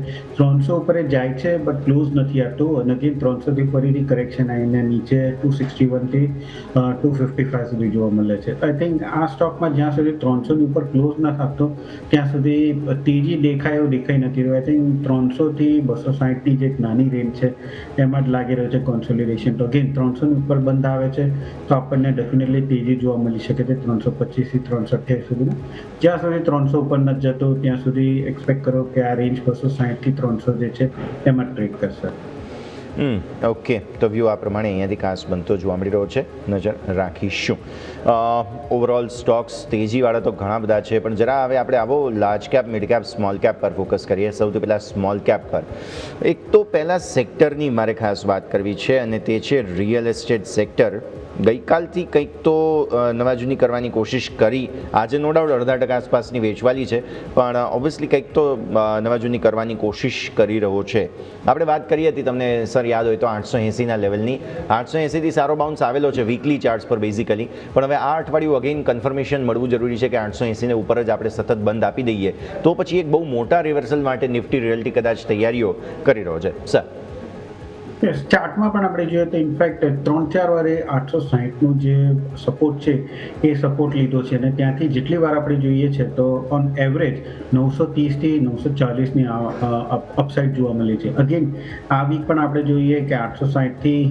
300 ઉપર એ જાય છે બટ ક્લોઝ નથી આવતું, અને અગેન 300થી ફરીથી કરેક્શન આવીને નીચે 261થી 255 સુધી જોવા મળે છે. આઈ થિંક આ સ્ટોકમાં જ્યાં સુધી 300ની ઉપર ક્લોઝ ન થતો ત્યાં સુધી તેજી દેખાય એવું દેખાઈ નથી રહ્યું. આઈ થિંક 300થી 260ની જે એક નાની રેન્જ છે એમાં જ લાગી રહ્યો છે કોન્સોલિડેશન. તો અગેન 300ની ઉપર બંધ આવે છે તો આપણને ડેફિનેટલી તેજી જોવા મળી શકે છે 325થી 328 સુધીનું. જ્યાં સુધી 300 ઉપર નથી જતો ત્યાં સુધી એક્સપેક્ટ કરો કે આ રેન્જ 260થી 300 જે છે એમાં ટ્રેડ કરશે. ઓકે, તો વ્યૂ આ પ્રમાણે અહીંયાથી ખાસ બનતો જોવા મળી રહ્યો છે, નજર રાખીશું. ઓવરઓલ સ્ટોક્સ તેજીવાળા તો ઘણા બધા છે, પણ જરા હવે આપણે આવો large cap, mid cap, small cap પર ફોકસ કરીએ. સૌથી પહેલાં સ્મોલ કેપ પર. એક તો પહેલાં સેક્ટરની મારે ખાસ વાત કરવી છે, અને તે છે રિયલ એસ્ટેટ સેક્ટર. ગઈકાલથી કંઈક તો નવાજૂની કરવાની કોશિશ કરી, આજે નો ડાઉટ 0.5% આસપાસની વેચવાલી છે, પણ ઓબ્વિયસલી કંઈક તો નવાજૂની કરવાની કોશિશ કરી રહ્યો છે. આપણે વાત કરી હતી તમને સર યાદ હોય તો 880ના લેવલની. 880થી સારો બાઉન્સ આવેલો છે વીકલી ચાર્ટ્સ પર બેઝિકલી, પણ હવે આ અઠવાડિયું અગેન કન્ફર્મેશન મળવું જરૂરી છે કે 880ને ઉપર જ આપણે સતત બંધ આપી દઈએ તો પછી એક બહુ મોટા રિવર્સલ માટે નિફ્ટી રિયલ્ટી કદાચ તૈયારીઓ કરી રહ્યો છે. સર ચાર્ટમાં પણ આપણે જોઈએ તો ઇનફેક્ટ 3-4 વારે 860નું જે સપોર્ટ છે એ સપોર્ટ લીધો છે, અને ત્યાંથી જેટલી વાર આપણે જોઈએ છે તો ઓન એવરેજ 930થી 940ની અપસાઇડ જોવા મળી છે. અગેન આ વીક પણ આપણે જોઈએ કે 860થી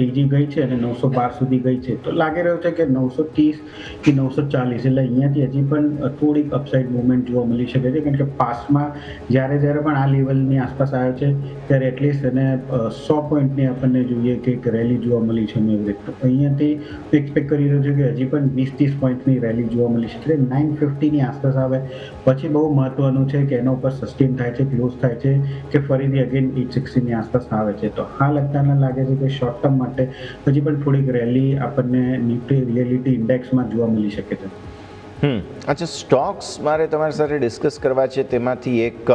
તેજી ગઈ છે અને 912 સુધી ગઈ છે, તો લાગી રહ્યું છે કે 930થી 940 એટલે અહીંયાથી હજી પણ થોડીક અપસાઇડ મુવમેન્ટ જોવા મળી શકે છે, કારણ કે પાસમાં જ્યારે પણ આ લેવલની આસપાસ આવ્યો છે ત્યારે એટલીસ્ટ એને 100 પોઈન્ટની આપણને જોઈએ કે એક રેલી જોવા મળી છે એવરેજ. તો અહીંયાથી એક્સપેક્ટ કરી રહ્યો છું કે હજી પણ 20-30 પોઈન્ટની રેલી જોવા મળી શકે. 950ની આસપાસ આવે પછી બહુ મહત્વનું છે કે એના ઉપર સસ્ટેન થાય છે, ક્લોઝ થાય છે, કે ફરીથી અગેન 860ની આસપાસ આવે છે. તો હાલ અત્યારના લાગે છે કે શોર્ટ ટર્મ માટે હજી પણ થોડીક રેલી આપણને નિફ્ટી રિયલિટી ઇન્ડેક્સમાં જોવા મળી શકે છે. અચ્છા, સ્ટોક્સ મારે તમારી સાથે ડિસ્કસ કરવા છે, તેમાંથી એક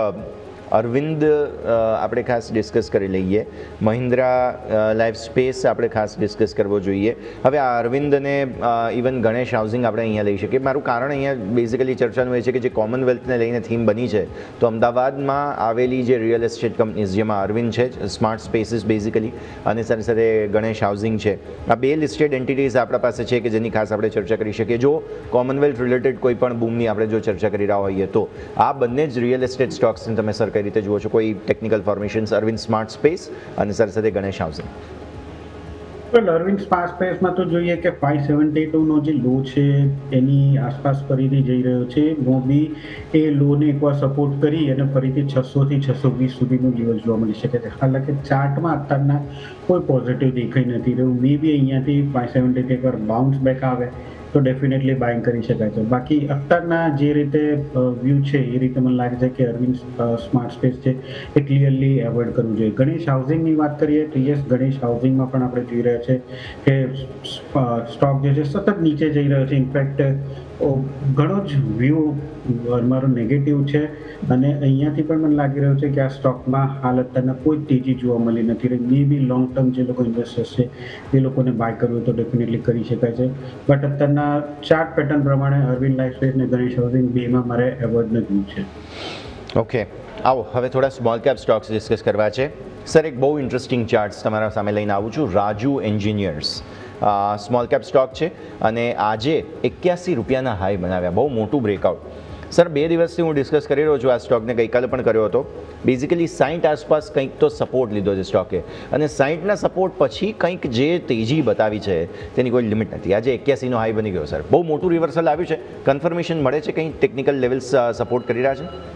અરવિંદ આપણે ખાસ ડિસ્કસ કરી લઈએ, મહિન્દ્રા લાઈફ સ્પેસ આપણે ખાસ ડિસ્કસ કરવો જોઈએ. હવે આ અરવિંદ અને ઇવન ગણેશ હાઉસિંગ આપણે અહીંયા લઈ શકીએ. મારું કારણ અહીંયા બેઝિકલી ચર્ચાનું એ છે કે જે કોમનવેલ્થને લઈને થીમ બની છે, તો અમદાવાદમાં આવેલી જે રિયલ એસ્ટેટ કંપનીઝ જેમાં અરવિંદ છે, સ્માર્ટ સ્પેસીસ બેઝિકલી, અને સાથે સાથે ગણેશ હાઉસિંગ છે, આ બે લિસ્ટેડ એન્ટિટીઝ આપણા પાસે છે કે જેની ખાસ આપણે ચર્ચા કરી શકીએ. જો કોમનવેલ્થ રિલેટેડ કોઈ પણ બૂમની આપણે જો ચર્ચા કરી રહ્યા હોઈએ તો આ બંને જ રિયલ એસ્ટેટ સ્ટોક્સને તમે સર કઈ રીતે જુઓ છો? કોઈ ટેકનિકલ ફોર્મેશન્સ, અરવિંદ સ્માર્ટ સ્પેસ અને સાથે સાથે ગણેશ હાઉસિંગ? વેલ, અરવિંદ સ્માર્ટ સ્પેસમાં તો જોઈએ કે 572નો જે લો છે એની આસપાસ ફરીથી જઈ રહ્યો છે. મોબી એ લોને એકવાર સપોર્ટ કરી અને ફરીથી 600 થી 620 સુધીનું લેવલ જોવા મળી શકે છે. હાલાકી ચાર્ટમાં અત્યારના કોઈ પોઝિટિવ દેખાઈ નથી રહ્યું. મે બી અહીંયાથી 570 એકવાર બાઉન્સ બેક આવે તો ડેફિનેટલી બાઇંગ કરી શકાય છે. બાકી અત્યારના જે રીતે વ્યૂ છે એ રીતે મને લાગે છે કે અરવિંદ સ્માર્ટ સ્પેસ છે એ ક્લિયરલી એવોઇડ કરવું જોઈએ. ગણેશ હાઉસિંગની વાત કરીએ તો યસ, ગણેશ હાઉસિંગમાં પણ આપણે જોઈ રહ્યા છે કે સ્ટોક જે છે સતત નીચે જઈ રહ્યો છે. ઇનફેક્ટ ઘણો જ વ્યૂ મારો નેગેટિવ છે અને અહીંયાથી પણ મને લાગી રહ્યું છે કે આ સ્ટોકમાં હાલ અત્યારના કોઈ તેજી જોવા મળી નથી રહી. મે બી લોંગ ટર્મ જે લોકો ઇન્વેસ્ટર્સ છે એ લોકોને બાય કરવું હોય તો ડેફિનેટલી કરી શકાય છે. બટ અત્યારના ચાર્ટ પેટર્ન પ્રમાણે અરવિંદ લાઈફ સ્પેસ અને ગણેશ હાઉસિંગ બેમાં મારે એવોર્ડ નથી છે. ઓકે, આવો હવે થોડા સ્મોલ કેપ સ્ટોક્સ ડિસ્કસ કરવા છે. સર, એક બહુ ઇન્ટરેસ્ટિંગ ચાર્ટ્સ તમારા સામે લઈને આવું છું. Raju engineers small cap stock છે અને આજે 81 રૂપિયાના હાઈ બનાવ્યા, બહુ મોટું બ્રેકઆઉટ. સર, 2 દિવસથી હું ડિસ્કસ કરી રહ્યો છું આ સ્ટોકને, ગઈકાલે પણ કર્યો હતો. બેઝિકલી 60 આસપાસ કંઈક તો સપોર્ટ લીધો છે સ્ટોકે, અને 60ના સપોર્ટ પછી કંઈક જે તેજી બતાવી છે તેની કોઈ લિમિટ નથી. આજે 81નો હાઈ બની ગયો. સર, બહુ મોટું રિવર્સલ આવ્યું છે. કન્ફર્મેશન મળે છે કંઈ ટેકનિકલ લેવલ્સ સપોર્ટ કરી રહ્યા છે?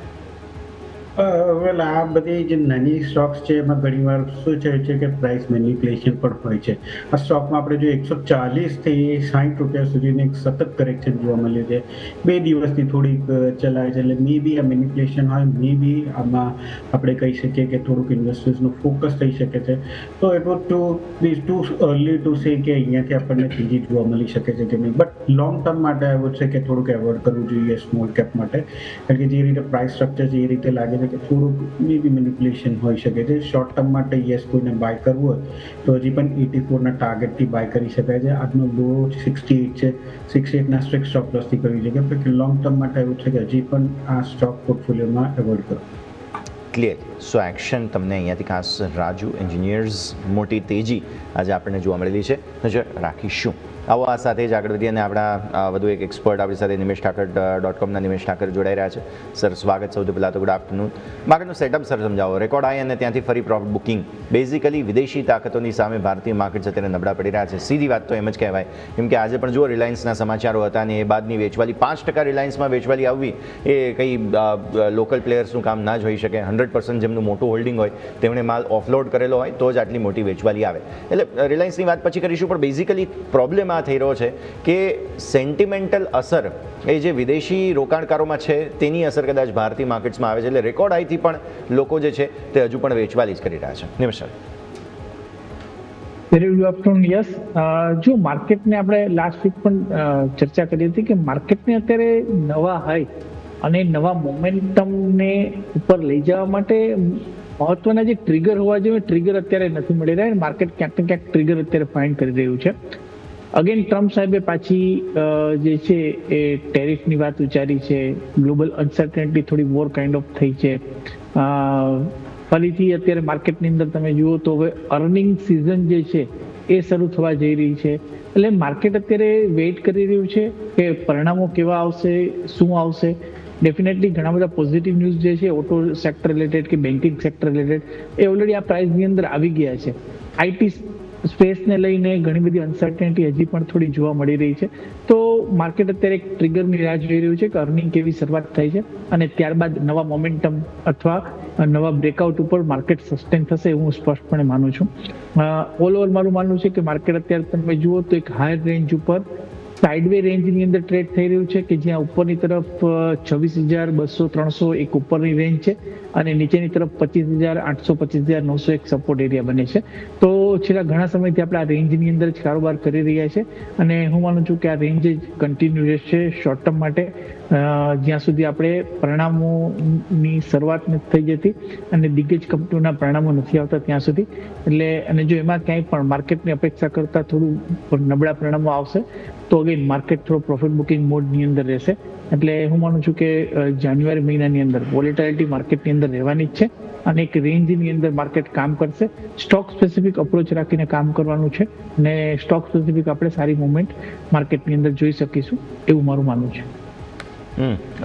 વેલ, આ બધી જે નાની સ્ટોક્સ છે એમાં ઘણીવાર શું છે કે પ્રાઇસ મેનિપ્યુલેશન પણ હોય છે. આ સ્ટોકમાં આપણે જો 140 થી 60 રૂપિયા સુધીની એક સતત કરેક્શન જોવા મળ્યું છે. 2 દિવસથી થોડીક ચલાવે છે, એટલે મે બી આ મેનિપ્યુલેશન હોય, મે બી આમાં આપણે કહી શકીએ કે થોડુંક ઇન્વેસ્ટર્સનું ફોકસ થઈ શકે છે. તો it was too early to say કે અહીંયાથી આપણને તેજી જોવા મળી શકે છે કે નહીં. બટ લોંગ ટર્મ માટે એવું છે કે થોડુંક એવોર્ડ કરવું જોઈએ સ્મોલ કેપ માટે, કારણ કે જે રીતે પ્રાઇસ સ્ટ્રક્ચર છે એ રીતે લાગે છે કે થોડુંક મે બી મેનિપ્યુલેશન હોઈ શકે છે. શોર્ટ ટર્મ માટે યસ, કોઈને બાય કરવું હોય તો હજી પણ 84ના ટાર્ગેટથી બાય કરી શકાય છે. આજનો લો 68 છે, 68ના સ્ટ્રિક્ટ સ્ટોપ લોસથી કરવી છે કે લોંગ ટર્મ માટે એવું છે કે હજી પણ આ સ્ટોક પોર્ટફોલિયોમાં એવોઇડ કરો. ક્લિયર. સો એક્શન તમને અહીંયાથી ખાસ રાજુ એન્જિનિયર્સ મોટી તેજી આજે આપણને જોવા મળેલી છે, નજર રાખીશું. આવો આ સાથે જ આગળ વધીએ અને આપણા વધુ એક એક્સપર્ટ આપણી સાથે નિમેશ ઠાકર .comના નિમેશ ઠાકર જોડાઈ રહ્યા છે. સર, સ્વાગત. સૌથી પહેલાં તો ગુડ આફ્ટરનૂન. માર્કેટનું સેટઅપ સર સમજાવો. રેકોર્ડ હાઈ અને ત્યાંથી ફરી પ્રોફિટ બુકિંગ. બેઝિકલી વિદેશી તાકાતોની સામે ભારતીય માર્કેટ્સ અત્યારે નબળા પડી રહ્યા છે. સીધી વાત તો એમ જ કહેવાય, કેમ કે આજે પણ જુઓ રિલાયન્સના સમાચારો હતા અને એ બાદની વેચવાલી 5% રિલાયન્સમાં વેચવાલી આવવી એ કંઈ લોકલ પ્લેયર્સનું કામ ના જ હોઈ શકે. 100% જેમનું મોટું હોલ્ડિંગ હોય તેમણે માલ ઓફલોડ કરેલો હોય તો જ આટલી મોટી વેચવાલી આવે. એટલે રિલાયન્સની વાત પછી કરીશું, પણ બેઝિકલી પ્રોબ્લેમ થઈ રહ્યો છે કે સેન્ટિમેન્ટલ અસર એ જે વિદેશી રોકાણકારોમાં છે તેની અસર કદાચ ભારતીય માર્કેટ્સમાં આવે છે. એટલે રેકોર્ડ હાઈથી પણ લોકો જે છે તે હજુ પણ વેચવાલી જ કરી રહ્યા છે. Nimesh sir. Very good afternoon. Yes, જો માર્કેટને આપણે લાસ્ટ વીક પણ ચર્ચા કરી હતી કે માર્કેટને અત્યારે નવા હાઈ અને નવા મોમેન્ટમને ઉપર લઈ જવા માટે મહત્વના જે ટ્રિગર હોવા જોઈએ ટ્રિગર અત્યારે નથી મળી રહ્યા. માર્કેટ ક્યાંક ને ક્યાંક ટ્રિગર અત્યારે ફાઇન્ડ કરી રહ્યું છે. અગેન ટ્રમ્પ સાહેબે પાછી જે છે એ ટેરિફની વાત ઉચ્ચારી છે. ગ્લોબલ અનસર્ટનિટી થોડી મોર કાઇન્ડ ઓફ થઈ છે. ફરીથી અત્યારે માર્કેટની અંદર તમે જુઓ તો હવે અર્નિંગ સિઝન જે છે એ શરૂ થવા જઈ રહી છે. એટલે માર્કેટ અત્યારે વેઇટ કરી રહ્યું છે કે પરિણામો કેવા આવશે, શું આવશે. ડેફિનેટલી ઘણા બધા પોઝિટિવ ન્યૂઝ જે છે ઓટો સેક્ટર રિલેટેડ કે બેન્કિંગ સેક્ટર રિલેટેડ એ ઓલરેડી આ પ્રાઇસની અંદર આવી ગયા છે. આઈટી સ્પેસને લઈને ઘણી બધી અનસર્ટનિટી હજી પણ થોડી જોવા મળી રહી છે. તો માર્કેટ અત્યારે એક ટ્રિગરની રાહ જોઈ રહ્યું છે કે અર્નિંગ કેવી શરૂઆત થઈ છે અને ત્યારબાદ નવા મોમેન્ટમ અથવા નવા બ્રેકઆઉટ ઉપર માર્કેટ સસ્ટેન થશે હું સ્પષ્ટપણે માનું છું. ઓલ ઓવર મારું માનવું છે કે માર્કેટ અત્યારે તમે જુઓ તો એક હાયર રેન્જ ઉપર સાઇડવે રેન્જની અંદર ટ્રેડ થઈ રહ્યું છે કે જ્યાં ઉપરની તરફ 26,200-300 એક ઉપરની રેન્જ છે અને નીચેની તરફ 25,800 25,900 એક સપોર્ટ એરિયા બને છે. તો છેલ્લા ઘણા સમયથી આપણે આ રેન્જની અંદર જ કારોબાર કરી રહ્યા છે અને હું માનું છું કે આ રેન્જ જ કન્ટિન્યુ રહેશે શોર્ટ ટર્મ માટે, જ્યાં સુધી આપણે પરિણામોની શરૂઆત નથી થઈ જતી અને દિગ્ગજ કંપનીઓના પરિણામો નથી આવતા ત્યાં સુધી. એટલે અને જો એમાં ક્યાંય પણ માર્કેટની અપેક્ષા કરતાં થોડું નબળા પરિણામો આવશે તો અગેન માર્કેટ થોડો પ્રોફિટ બુકિંગ મોડની અંદર રહેશે. એટલે હું માનું છું કે જાન્યુઆરી મહિનાની અંદર વોલેટાલિટી માર્કેટની અંદર રહેવાની જ છે અને એક રેન્જની અંદર માર્કેટ કામ કરશે. સ્ટોક સ્પેસિફિક અપ્રોચ રાખીને કામ કરવાનું છે અને સ્ટોક સ્પેસિફિક આપણે સારી મુવમેન્ટ માર્કેટની અંદર જોઈ શકીશું એવું મારું માનવું છે.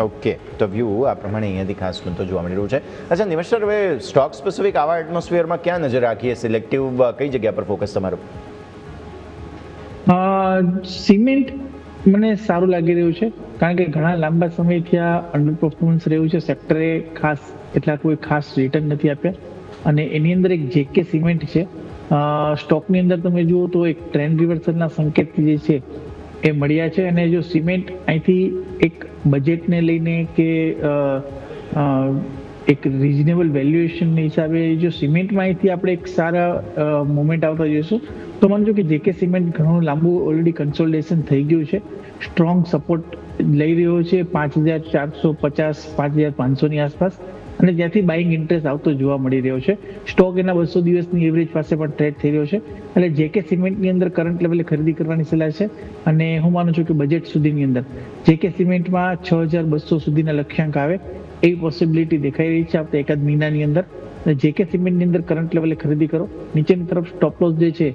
ઓકે, તો વ્યૂ આ પ્રમાણે અહીંયાથી ખાસ બનતો જોવા મળી રહ્યું છે. અચ્છા નિમેશ સર, હવે સ્ટોક સ્પેસિફિક આવા એટમોસ્ફિયરમાં ક્યાં નજર રાખીએ? સિલેક્ટિવ કઈ જગ્યા પર ફોકસ તમારું? સિમેન્ટ મને સારું લાગી રહ્યું છે કારણ કે ઘણા લાંબા સમયથી આ અંડર પરફોર્મન્સ રહ્યું છે. સેક્ટરે ખાસ એટલા કોઈ ખાસ રિટર્ન નથી આપ્યા અને એની અંદર એક જેકે સિમેન્ટ છે. સ્ટોકની અંદર તમે જુઓ તો એક ટ્રેન્ડ રિવર્સલના સંકેત જે છે એ મળ્યા છે અને જો સિમેન્ટ અહીંથી એક બજેટને લઈને કે એક રિઝનેબલ વેલ્યુએશનના હિસાબે જો સિમેન્ટમાં અહીંથી આપણે એક સારા મોમેન્ટ આવતા જોઈશું તો માનજો કે જેકે સિમેન્ટ ઘણું લાંબુ ઓલરેડી કન્સોલિડેશન થઈ ગયું છે. સ્ટ્રોંગ સપોર્ટ લઈ રહ્યો છે 5,450 5,500ની આસપાસ અને જ્યાંથી બાઇંગ ઇન્ટરેસ્ટ આવતો જોવા મળી રહ્યો છે. સ્ટોક એના 200 દિવસની એવરેજ પાસે પણ ટ્રેડ થઈ રહ્યો છે. એટલે જેકે સિમેન્ટની અંદર કરંટ લેવલે ખરીદી કરવાની સલાહ છે અને હું માનું છું કે બજેટ સુધીની અંદર જેકે સિમેન્ટમાં 6,200 સુધીના લક્ષ્યાંક આવે એવી પોસિબિલિટી દેખાઈ રહી છે આવતા એકાદ મહિનાની અંદર. જેકે સિમેન્ટની અંદર કરંટ લેવલે ખરીદી કરો. નીચેની તરફ સ્ટોપ લોસ જે છે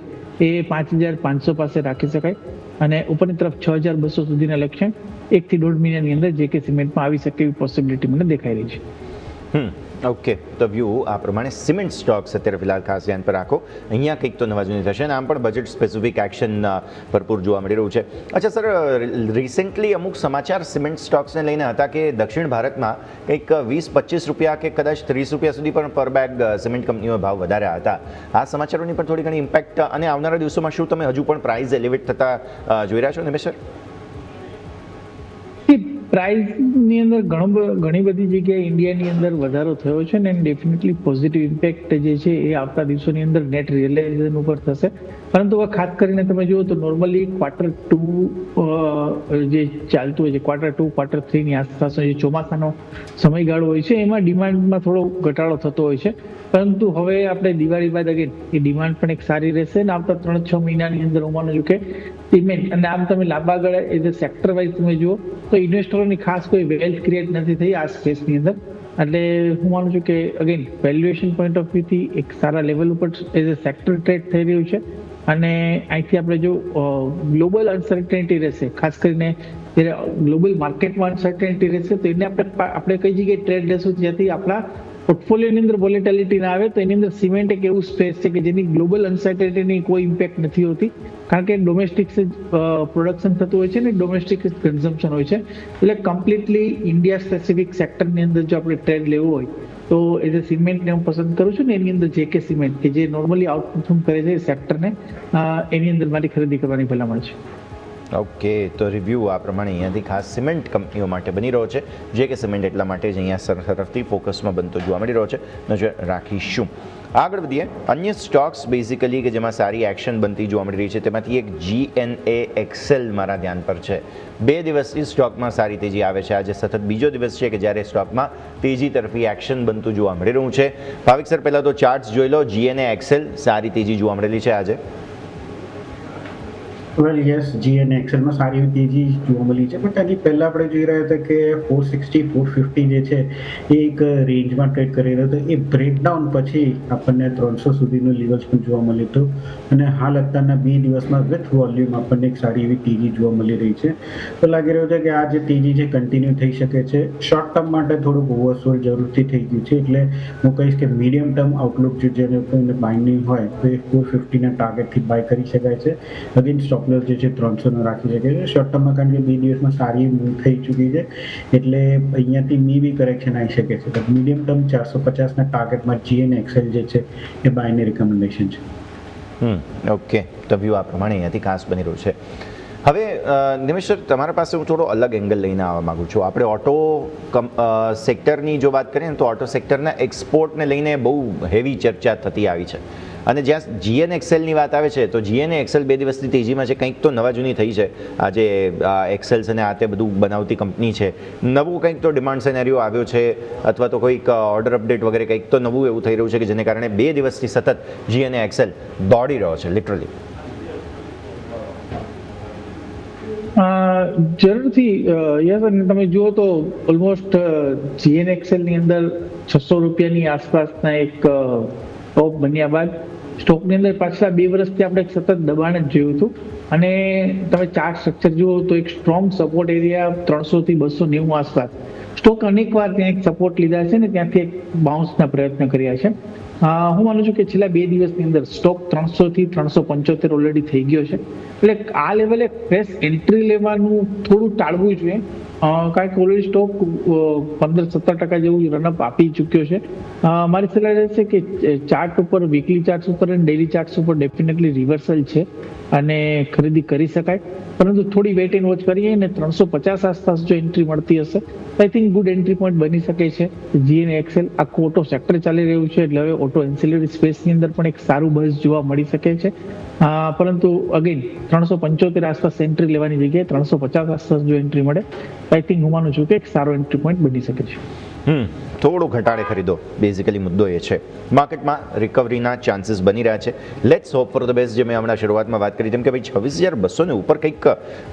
એ 5,500 પાસે રાખી શકાય અને ઉપરની તરફ 6,200 સુધીના લક્ષ્યાંક 1 થી 1.5 મહિનાની અંદર જેકે સિમેન્ટમાં આવી શકે એવી પોસિબિલિટી મને દેખાઈ રહી છે. ઓકે, તો વ્યૂ આ પ્રમાણે સિમેન્ટ સ્ટોક્સ અત્યારે ફિલહાલ ખાસ ધ્યાન પર રાખો. અહીંયા કંઈક તો નવાજૂની થશે અને આમ પણ બજેટ સ્પેસિફિક એક્શન ભરપૂર જોવા મળી રહ્યું છે. અચ્છા સર, રિસેન્ટલી અમુક સમાચાર સિમેન્ટ સ્ટોક્સને લઈને હતા કે દક્ષિણ ભારતમાં કંઈક 20-25 રૂપિયા કે કદાચ 30 રૂપિયા સુધી પણ પર બેગ સિમેન્ટ કંપનીઓના ભાવ વધાર્યા હતા. આ સમાચારોની પણ થોડી ઘણી ઇમ્પેક્ટ અને આવનારા દિવસોમાં શું તમે હજુ પણ પ્રાઇસ એલિવેટ થતા જોઈ રહ્યા છો નિમેશ સર? પ્રાઇસની અંદર ઘણી બધી જગ્યાએ ઇન્ડિયાની અંદર વધારો થયો છે ને ડેફિનેટલી પોઝિટિવ ઇમ્પેક્ટ જે છે એ આવતા દિવસોની અંદર નેટ રિયલાઇઝેશન ઉપર થશે. પરંતુ હવે ખાસ કરીને તમે જુઓ તો નોર્મલી Q2 જે ચાલતું હોય છે Q2 Q3ની આસપાસનો જે ચોમાસાનો સમયગાળો હોય છે એમાં ડિમાન્ડમાં થોડો ઘટાડો થતો હોય છે. પરંતુ હવે આપણે દિવાળી બાદ અગેન એ ડિમાન્ડ પણ એક સારી રહેશે ને આવતા 3-6 મહિનાની અંદર હું માનું છું કે સિમેન્ટ અને આમ તમે લાંબા ગાળે એઝ અ સેક્ટર વાઇઝ તમે જુઓ તો ઇન્વેસ્ટરોની ખાસ કોઈ વેલ્થ ક્રિએટ નથી થઈ આ સ્પેસની અંદર. એટલે હું માનું છું કે અગેન વેલ્યુએશન પોઈન્ટ ઓફ વ્યૂથી એક સારા લેવલ ઉપર એઝ અ સેક્ટર ટ્રેડ થઈ રહ્યું છે અને અહીંથી આપણે જો ગ્લોબલ અનસર્ટેનિટી રહેશે, ખાસ કરીને જ્યારે ગ્લોબલ માર્કેટમાં અનસર્ટેનિટી રહેશે તો એને આપણે કઈ જગ્યાએ ટ્રેડ લેશું જ્યાંથી આપણા પોર્ટફોલિયોની અંદર વોલેટિલિટી ના આવે. તો એની અંદર સિમેન્ટ એક એવું સ્પેસ છે કે જેની ગ્લોબલ અનસર્ટેનિટીની કોઈ ઇમ્પેક્ટ નથી હોતી કારણ કે ડોમેસ્ટિક પ્રોડક્શન થતું હોય છે ને ડોમેસ્ટિક કન્ઝમ્પશન હોય છે. એટલે કમ્પ્લીટલી ઇન્ડિયા સ્પેસિફિક સેક્ટરની અંદર જો આપણે ટ્રેડ લેવું હોય તો એ જે સિમેન્ટને હું પસંદ કરું છું ને એની અંદર જેકે સિમેન્ટ કે જે નોર્મલી આઉટપરફોર્મ કરે છે એ સેક્ટરને એની અંદર મારી ખરીદી કરવાની ભલામણ છે. ઓકે, તો રિવ્યૂ આ પ્રમાણે અહીંયાથી ખાસ સિમેન્ટ કંપનીઓ માટે બની રહ્યો છે. જે કે સિમેન્ટ એટલા માટે જ અહીંયા સર તરફથી ફોકસમાં બનતો જોવા મળી રહ્યો છે. નજર રાખીશું. આગળ વધીએ. અન્ય સ્ટોક્સ બેઝિકલી કે જેમાં સારી એક્શન બનતી જોવા મળી રહી છે તેમાંથી એક GNA એક્સેલ મારા ધ્યાન પર છે. 2 દિવસથી સ્ટોકમાં સારી તેજી આવે છે. આજે સતત બીજો દિવસ છે કે જ્યારે સ્ટોકમાં તેજી તરફી એક્શન બનતું જોવા મળી રહ્યું છે. ભાવિક સર, પહેલાં તો ચાર્ટ્સ જોઈ લો. GNA એક્સેલ સારી તેજી જોવા મળેલી છે આજે. વેલ યસ, GNA એક્સેલમાં સારી એવી તેજી જોવા મળી છે બટ આની પહેલાં આપણે જોઈ રહ્યા હતા કે 460-450 જે છે એ એક રેન્જમાં ટ્રેડ કરી રહ્યો હતો. એ બ્રેકડાઉન પછી આપણને 300 સુધીનું લેવલ્સ પણ જોવા મળ્યું હતું અને હાલ અત્યારના 2 દિવસમાં વિથ વોલ્યુમ આપણને એક સારી એવી તેજી જોવા મળી રહી છે. તો લાગી રહ્યું છે કે આ જે તેજી છે કન્ટિન્યુ થઈ શકે છે. શોર્ટ ટર્મ માટે થોડુંક ઓવરસોલ્ડ જરૂરથી થઈ ગયું છે એટલે હું કહીશ કે મીડિયમ ટર્મ આઉટલુક જો જેને કોઈને બાઇંગની હોય તો એ 450ના ટાર્ગેટથી બાય કરી શકાય છે. અગેન સ્ટોપ લોસ જે છે 300નો રાખી શકે છે. શોર્ટ ટર્મમાં કારણ કે 2 દિવસમાં સારી મૂવ થઈ ચૂકી છે એટલે અહીંયાથી મી બી કરેક્શન આવી શકે છે. તો મીડિયમ ટર્મ 450ના ટાર્ગેટમાં GNA એક્સેલ જે છે એ બાયની રિકમેન્ડેશન છે. ઓકે, તો વ્યૂ આ પ્રમાણે અહીંયાથી ખાસ બની રહ્યું છે. હવે નિમેશ સર, તમારા પાસે હું થોડો અલગ એંગલ લઈને આવવા માંગુ છું. આપણે ઓટો સેક્ટરની જો વાત કરીએ ને તો ઓટો સેક્ટરના એક્સપોર્ટને લઈને બહુ હેવી ચર્ચા થતી આવી છે. અને જ્યાં GNXLની વાત આવે છે તો GNXL 2 દિવસથી તેજીમાં છે. કંઈક તો નવા જૂની થઈ છે. આજે એક્સેલ્સ અને આ તે બધું બનાવતી કંપની છે. નવું કંઈક તો ડિમાન્ડ સિનેરિયો આવ્યો છે અથવા તો કોઈક ઓર્ડર અપડેટ વગેરે કંઈક તો નવું એવું થઈ રહ્યું છે કે જેને કારણે 2 દિવસથી સતત GNXL દોડી રહ્યો છે લિટરલી. જરૂરથી યસ. અને તમે જુઓ તો ઓલમોસ્ટ GNXL ની અંદર 600 રૂપિયાની આસપાસના એક ટોપ બન્યા બાદ સ્ટોકની અંદર પાછલા 2 વર્ષથી આપણે સતત દબાણ જ જોયું હતું. અને તમે ચાર્ટ સ્ટ્રક્ચર જુઓ તો એક સ્ટ્રોંગ સપોર્ટ એરિયા 300 થી 290 આસપાસ સ્ટોક અનેકવાર ત્યાં એક સપોર્ટ લીધા છે ને ત્યાંથી એક બાઉન્સના પ્રયત્ન કર્યા છે. હું માનું છું કે છેલ્લા 2 દિવસની અંદર સ્ટોક 300 થી 375 ઓલરેડી થઈ ગયો છે. એટલે આ લેવલે ફ્રેશ એન્ટ્રી લેવાનું થોડું ટાળવું જોઈએ, કારણ કે ઓલરેડી સ્ટોક 15-17% જેવું રનઅપ આપી ચૂક્યો છે. મારી સલાહ રહેશે કે ચાર્ટ ઉપર, વીકલી ચાર્ટ ઉપર અને ડેલી ચાર્ટ ઉપર ડેફિનેટલી રિવર્સલ છે અને ખરીદી કરી શકાય. પરંતુ થોડી વેઇટ એન્ડ વોચ કરીએ ને 350 આસપાસ જો એન્ટ્રી મળતી હશે I think good entry point બની શકે છે. GNXL આખું ઓટો સેક્ટર ચાલી રહ્યું છે એટલે હવે ઓટો એન્સિલરી સ્પેસની અંદર પણ એક સારું બઝ જોવા મળી શકે છે. પરંતુ અગેન 375 આસપાસ એન્ટ્રી લેવાની જગ્યાએ 350 આસપાસ જો એન્ટ્રી મળે આઈ થિંક હું માનું છું કે એક સારો એન્ટ્રી પોઈન્ટ બની શકે છે. થોડું ઘટાડે ખરીદો, બેઝિકલી મુદ્દો એ છે. માર્કેટમાં રિકવરીના ચાન્સીસ બની રહ્યા છે. Let's hope for the best. જે મેં હમણાં શરૂઆતમાં વાત કરી તેમ કે ભાઈ 26,200 ને ઉપર કંઈક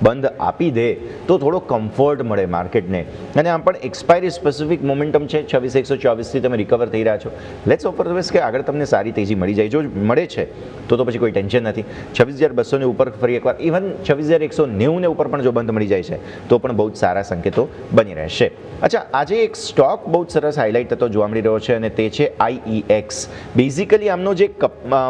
બંધ આપી દે તો થોડો કમ્ફર્ટ મળે માર્કેટને. અને આમ પણ એક્સપાયરી સ્પેસિફિક મોમેન્ટમ છે. 26,124થી તમે રિકવર થઈ રહ્યા છો. Let's hope for the best કે આગળ તમને સારી તેજી મળી જાય. જો મળે છે તો પછી કોઈ ટેન્શન નથી. 26,200 ને ઉપર ફરી એકવાર ઇવન 26,190 ને ઉપર પણ જો બંધ મળી જાય છે તો પણ બહુ જ સારા સંકેતો બની રહેશે. અચ્છા, આજે એક સ્ટોક બહુ જ સરસ હાઇલાઇટ થતો જોવા મળી રહ્યો છે અને તે છે IEX. બેઝિકલી આમનો જે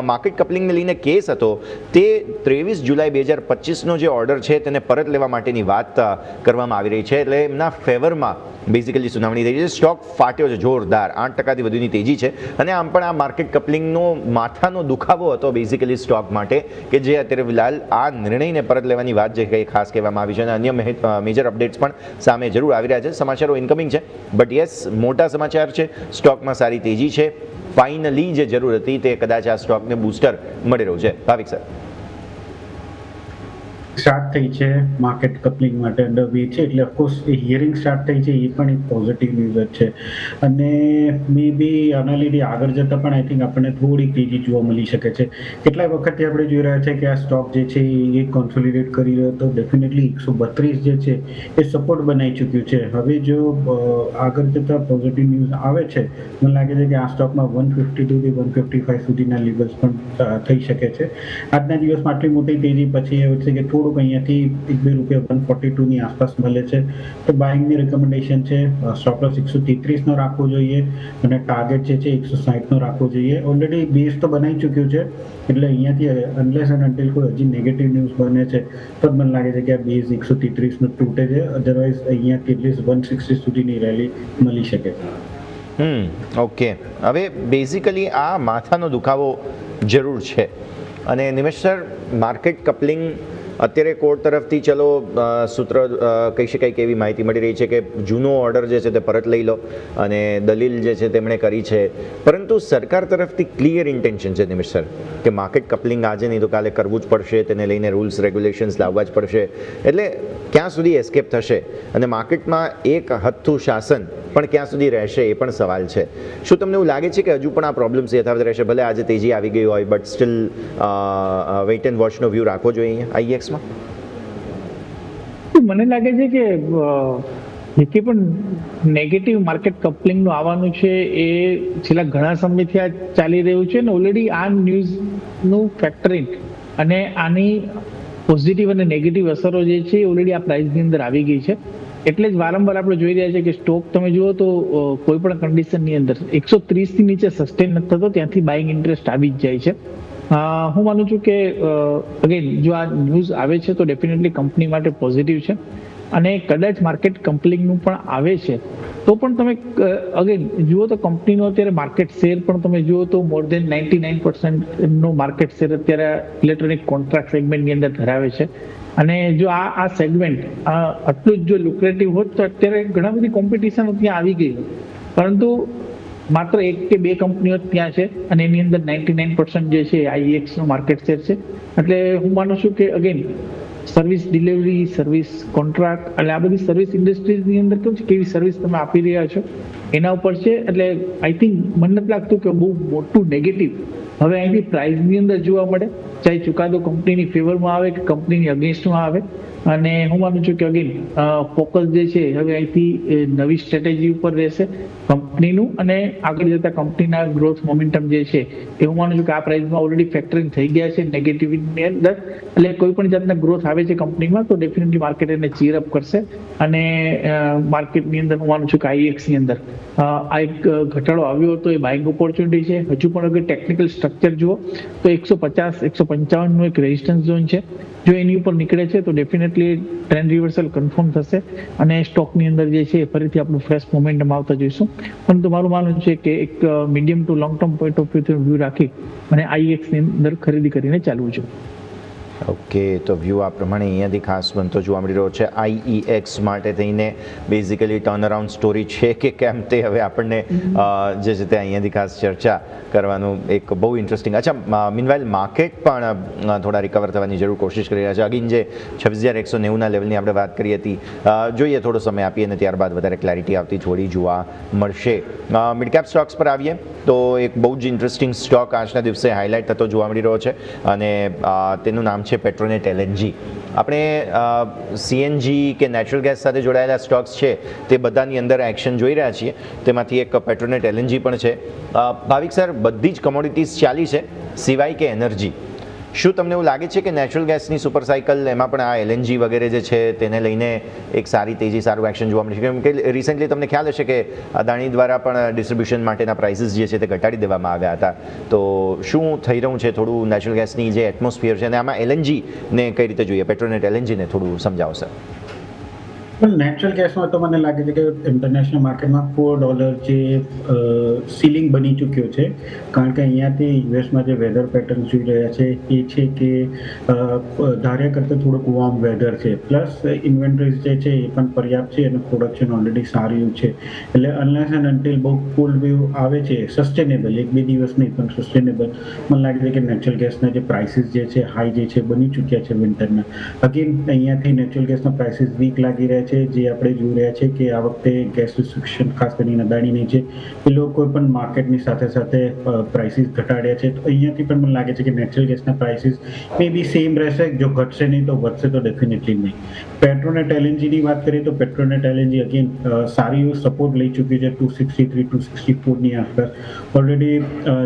માર્કેટ કપલિંગને લઈને કેસ હતો તે 23 જુલાઈ 2025નો જે ઓર્ડર છે તેને પરત લેવા માટેની વાત કરવામાં આવી રહી છે. એટલે એમના ફેવરમાં બેઝિકલી સુનાવણી થઈ છે. સ્ટોક ફાટ્યો છે જોરદાર, 8%થી વધુની તેજી છે. અને આમ પણ આ માર્કેટ કપલિંગનો માથાનો દુખાવો હતો બેઝિકલી સ્ટોક માટે કે જે અત્યારે ફિલહાલ આ નિર્ણયને પરત લેવાની વાત જે કંઈ ખાસ કહેવામાં આવી છે. અને અન્ય મેજર અપડેટ્સ પણ સામે જરૂર આવી રહ્યા છે. સમાચારો ઇન્કમિંગ છે બટ યસ મોટા સમાચાર છે. સ્ટોકમાં સારી તેજી છે. ફાઇનલી જે જરૂર હતી તે કદાચ આ સ્ટોકને બૂસ્ટર મળી રહ્યું છે. ભાવિક સર, સ્ટાર્ટ થઈ છે માર્કેટ કપલિંગ માટે અંડર વે છે એટલે ઓફકોર્સ એ હિયરિંગ સ્ટાર્ટ થઈ છે એ પણ એક પોઝિટિવ ન્યૂઝ જ છે. અને મે બી આના લીધે આગળ જતાં પણ આઈ થિંક આપણને થોડી તેજી જોવા મળી શકે છે. કેટલાય વખતથી આપણે જોઈ રહ્યા છે કે આ સ્ટોક જે છે એ કોન્સોલિડેટ કરી રહ્યો તો ડેફિનેટલી 132 જે છે એ સપોર્ટ બનાવી ચૂક્યું છે. હવે જો આગળ જતાં પોઝિટિવ ન્યૂઝ આવે છે મને લાગે છે કે આ સ્ટોકમાં 152 થી 155 સુધીના લેવલ્સ પણ થઈ શકે છે. આજના દિવસમાં આટલી મોટી તેજી પછી એવું છે કે થોડુંક અહીંયાથી 1-2 રૂપિયા 142 ની આસપાસ મળે છે તો બાઇંગની રિકમેન્ડેશન છે. સ્ટોપ લોસ 133 રાખવો જોઈએ અને ટાર્ગેટ જે છે 160 રાખવો જોઈએ. ઓલરેડી બેઝ તો બનાવી ચૂક્યું છે એટલે અહીંયાથી અનલેસ એન્ડ અન્ટિલ કોઈ હજી નેગેટિવ ન્યૂઝ બને છે તો મને લાગે છે કે આ બેઝ 133 તૂટે છે. અધરવાઇઝ અહીંયાથી એટલીસ્ટ 160 સુધીની રેલી મળી શકે છે. ઓકે. હવે બેઝિકલી આ માથાનો દુખાવો જરૂર છે. અને નિમેશ સર, માર્કેટ કપલિંગ અત્યારે કોર્ટ તરફથી ચલો સૂત્ર કહી શકાય કે એવી માહિતી મળી રહી છે કે જૂનો ઓર્ડર જે છે તે પરત લઈ લો અને દલીલ જે છે તેમણે કરી છે. પરંતુ સરકાર તરફથી ક્લિયર ઇન્ટેન્શન છે નિમેશ સર કે માર્કેટ કપલિંગ આજે નહીં તો કાલે કરવું જ પડશે, તેને લઈને રૂલ્સ રેગ્યુલેશન્સ લાવવા જ પડશે. એટલે ક્યાં સુધી એસ્કેપ થશે અને માર્કેટમાં એક હથ્થું શાસન પણ ક્યાં સુધી રહેશે એ પણ સવાલ છે. શું તમને એવું લાગે છે કે હજુ પણ આ પ્રોબ્લેમ્સ યથાવત રહેશે? ભલે આજે તેજી આવી ગઈ હોય બટ સ્ટીલ વેઇટ એન્ડ વોચનો વ્યૂ રાખવો જોઈએ IEX માં? મને લાગે છે કે જે પણ નેગેટિવ માર્કેટ કપલિંગનું આવવાનું છે એ છેલ્લા ઘણા સમયથી આ ચાલી રહ્યું છે ને ઓલરેડી આ ન્યૂઝનું ફેક્ટરિંગ અને આની પોઝિટિવ અને નેગેટિવ અસરો જે છે એ ઓલરેડી આ પ્રાઇસની અંદર આવી ગઈ છે. એટલે જ વારંવાર આપણે જોઈ રહ્યા છીએ કે સ્ટોક તમે જુઓ તો કોઈ પણ કન્ડિશનની અંદર 130 થી નીચે સસ્ટેન નથી થતો, ત્યાંથી બાઇંગ ઇન્ટરેસ્ટ આવી જ જાય છે. હું માનું છું કે અગેન જો આ ન્યૂઝ આવે છે તો ડેફિનેટલી કંપની માટે પોઝિટિવ છે અને કદાચ માર્કેટ કપલિંગનું પણ આવે છે તો પણ તમે અગેન જુઓ તો કંપનીનો અત્યારે માર્કેટ શેર પણ તમે જુઓ તો મોર દેન 99% નો માર્કેટ શેર અત્યારે ઇલેક્ટ્રોનિક કોન્ટ્રાક્ટ સેગમેન્ટની અંદર ધરાવે છે. અને જો આ સેગમેન્ટ આટલું જ જો લુક્રેટિવ હોત તો અત્યારે ઘણા બધી કોમ્પિટિશન ત્યાં આવી ગઈ હોત, પરંતુ માત્ર 1 કે 2 કંપનીઓ જ ત્યાં છે અને એની અંદર 99% જે છે IEX નો માર્કેટ શેર છે. એટલે હું માનું છું કે again service delivery, service contract, એટલે આ બધી સર્વિસ ઇન્ડસ્ટ્રીઝની અંદર કેવું છે કેવી સર્વિસ તમે આપી રહ્યા છો એના ઉપર છે. એટલે આઈ થિંક મને નથી લાગતું કે બહુ મોટું નેગેટિવ હવે અહીંથી પ્રાઇસની અંદર જોવા મળે, ચાહે ચુકાદો કંપનીની ફેવરમાં આવે કે કંપનીની અગેન્સ્ટમાં આવે. અને હું માનું છું કે અગેન ફોકસ જે છે હવે અહીંથી નવી સ્ટ્રેટેજી ઉપર રહેશે કંપનીનું, અને આગળ જતા કંપનીના ગ્રોથ મોમેન્ટમ જે છે એ હું માનું છું કે આ પ્રાઇસમાં ઓલરેડી ફેક્ટરિંગ થઈ ગયા છે નેગેટિવની અંદર. એટલે કોઈ પણ જાતના ગ્રોથ આવે છે કંપનીમાં તો ડેફિનેટલી માર્કેટ એને ચીર અપ કરશે. અને માર્કેટની અંદર હું માનું છું કે IEX ની અંદર આ એક ઘટાડો આવ્યો હતો એ બાઇંગ ઓપોર્ચ્યુનિટી છે. હજુ પણ અગર ટેકનિકલ સ્ટ્રક્ચર જુઓ તો 150-155 નો એક રેઝિસ્ટન્સ ઝોન છે. જો એની ઉપર નીકળે છે તો ડેફિનેટલી ટ્રેન્ડ રિવર્સલ કન્ફર્મ થશે અને સ્ટોકની અંદર જે છે ફરીથી આપણું ફ્રેશ મોમેન્ટમ આવતા જોઈશું. પરંતુ મારું માનવું છે કે એક medium to long term point of view રાખી અને IEX ની અંદર ખરીદી કરીને ચાલવું છે. ઓકે, તો વ્યૂ આ પ્રમાણે અહીંયાથી ખાસ બનતો જોવા મળી રહ્યો છે. IEX માટે થઈને બેઝિકલી ટર્નઅરાઉન્ડ સ્ટોરી છે કે કેમ તે હવે આપણને જે છે તે અહીંયાથી ખાસ ચર્ચા કરવાનું એક બહુ ઇન્ટરેસ્ટિંગ. અચ્છા, મીનવાઇલ માર્કેટ પણ થોડા રિકવર થવાની જરૂર કોશિશ કરી રહ્યા છે. અગેન જે 26,190ના લેવલની આપણે વાત કરી હતી, જોઈએ થોડો સમય આપીએ અને ત્યારબાદ વધારે ક્લેરિટી આવતી થોડી જોવા મળશે. મિડ કેપ સ્ટોક્સ પર આવીએ તો એક બહુ જ ઇન્ટરેસ્ટિંગ સ્ટોક આજના દિવસે હાઇલાઇટ થતો જોવા મળી રહ્યો છે અને તેનું નામ છે પેટ્રોનેટ LNG. આપણે CNG કે નેચરલ ગેસ સાથે જોડાયેલા સ્ટોક્સ છે તે બધાની અંદર એક્શન જોઈ રહ્યા છીએ. તેમાંથી એક પેટ્રોનેટ LNG પણ છે. ભાવિક સર, બધી જ કમોડિટીઝ ચાલી છે સિવાય કે એનર્જી. શું તમને એવું લાગે છે કે નેચરલ ગેસની સુપર સાયકલ એમાં પણ આ LNG વગેરે જે છે તેને લઈને એક સારી તેજી, સારું એક્શન જોવા મળશે? કેમ કે રિસેન્ટલી તમને ખ્યાલ હશે કે અદાણી દ્વારા પણ ડિસ્ટ્રીબ્યુશન માટેના પ્રાઇસીસ જે છે તે ઘટાડી દેવામાં આવ્યા હતા. તો શું થઈ રહ્યું છે થોડું નેચરલ ગેસની જે એટમોસ્ફિયર છે અને આમાં LNG ને કઈ રીતે જોઈએ, પેટ્રોનેટ LNG ને થોડું સમજાવો સર. નેચરલ ગેસમાં તો મને લાગે છે કે ઇન્ટરનેશનલ માર્કેટમાં $4 જે સીલિંગ બની ચૂક્યો છે, કારણ કે અહીંયાથી યુએસમાં જે વેધર પેટર્ન જોઈ રહ્યા છે એ છે કે ધાર્યા કરતાં થોડુંક વોર્મ વેધર છે, પ્લસ ઇન્વેન્ટરીઝ જે છે એ પણ પર્યાપ્ત છે અને પ્રોડક્શન ઓલરેડી સારું છે. એટલે અનલેસ એન્ડ અન્ટિલ બહુ ફૂલ વેવ આવે છે સસ્ટેનેબલ, 1-2 દિવસ નહીં પણ સસ્ટેનેબલ, મને લાગે છે કે નેચરલ ગેસના જે પ્રાઇસીસ જે છે હાઈ જે છે બની ચૂક્યા છે વિન્ટરના. અગેન અહીંયાથી નેચરલ ગેસના પ્રાઇસીસ વીક લાગી રહ્યા છે. જે આપણે જોઈ રહ્યા છે કે આ વખતે ગેસ રિસ્ટ્રિક્શન ખાસ કરીને અદાણીની છે એ લોકોએ પણ માર્કેટની સાથે સાથે પ્રાઇસીસ ઘટાડ્યા છે. તો અહીંયાથી પણ મને લાગે છે કે નેચરલ ગેસના પ્રાઇસીસ મે બી સેમ રહેશે, જો ઘટશે નહીં તો વધશે તો ડેફિનેટલી નહીં. પેટ્રોનેટ LNGની વાત કરીએ તો પેટ્રોનેટ LNG અગેન સારી એવો સપોર્ટ લઈ ચૂક્યું છે 263-264ની આસપાસ. ઓલરેડી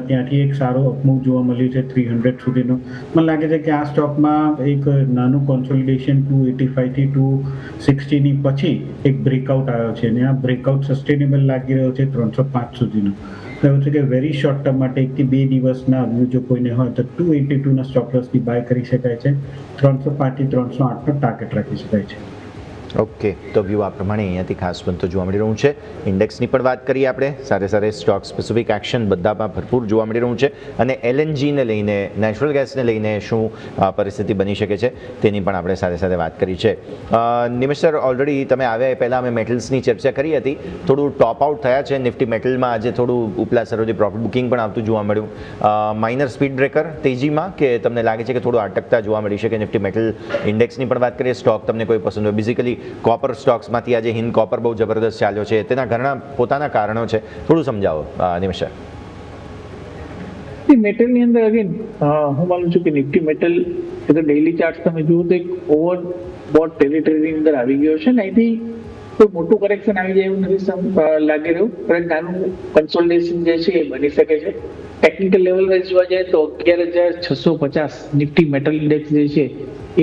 ત્યાંથી એક સારો અપમૂવ જોવા મળ્યું છે 300 સુધીનો. મને લાગે છે કે આ સ્ટોકમાં એક નાનું કોન્સોલિડેશન 285 થી 260ની પછી એક બ્રેકઆઉટ આવ્યો છે અને આ બ્રેકઆઉટ સસ્ટેનેબલ લાગી રહ્યો છે 305 સુધીનો. એવું છે કે વેરી શોર્ટ ટર્મ માટે 1 થી 2 દિવસના વ્યૂ જો કોઈને હોય તો 282ના સ્ટોપ લોસથી બાય કરી શકાય છે. 305 થી 308નો ટાર્ગેટ રાખી શકાય છે. ઓકે, તો વ્યૂ આ પ્રમાણે અહીંયાથી ખાસ બનતો જોવા મળી રહ્યું છે. ઇન્ડેક્સની પણ વાત કરીએ આપણે, સાથે સાથે સ્ટોક સ્પેસિફિક એક્શન બધામાં ભરપૂર જોવા મળી રહ્યું છે અને LNGને લઈને, નેચરલ ગેસને લઈને શું પરિસ્થિતિ બની શકે છે તેની પણ આપણે સાથે સાથે વાત કરી છે. નિમેશ સર, ઓલરેડી તમે આવ્યા એ પહેલાં અમે મેટલ્સની ચર્ચા કરી હતી. થોડું ટોપ આઉટ થયા છે નિફ્ટી મેટલમાં. આજે થોડું ઉપલા સરોથી પ્રોફિટ બુકિંગ પણ આવતું જોવા મળ્યું. માઇનર સ્પીડ બ્રેકર તેજીમાં કે તમને લાગે છે કે થોડું અટકતા જોવા મળી શકે નિફ્ટી મેટલ? ઇન્ડેક્સની પણ વાત કરીએ, સ્ટોક તમને કોઈ પસંદ હોય? બેઝિકલી કોપર સ્ટોક્સમાંથી આજે હિન્દ કોપર બહુ જબરદસ્ત ચાલ્યો છે, તેના ઘણા પોતાના કારણો છે, થોડું સમજાવો નિમેશ. મેટલની અંદર અગેન હું માનું છું કે નિફ્ટી મેટલ ડેઇલી ચાર્ટ તમે જુઓ તો એક ઓવરબોટ ટેરિટરીની અંદર આવી ગયો છે ને અહીંથી કોઈ મોટું કરેક્શન આવી જાય એવું નથી લાગી રહ્યું, પણ નાનું કન્સોલિડેશન જે છે એ બની શકે છે. ટેકનિકલ લેવલ વાઇઝ જોવા જાય તો 11,650 નિફ્ટી મેટલ ઇન્ડેક્સ જે છે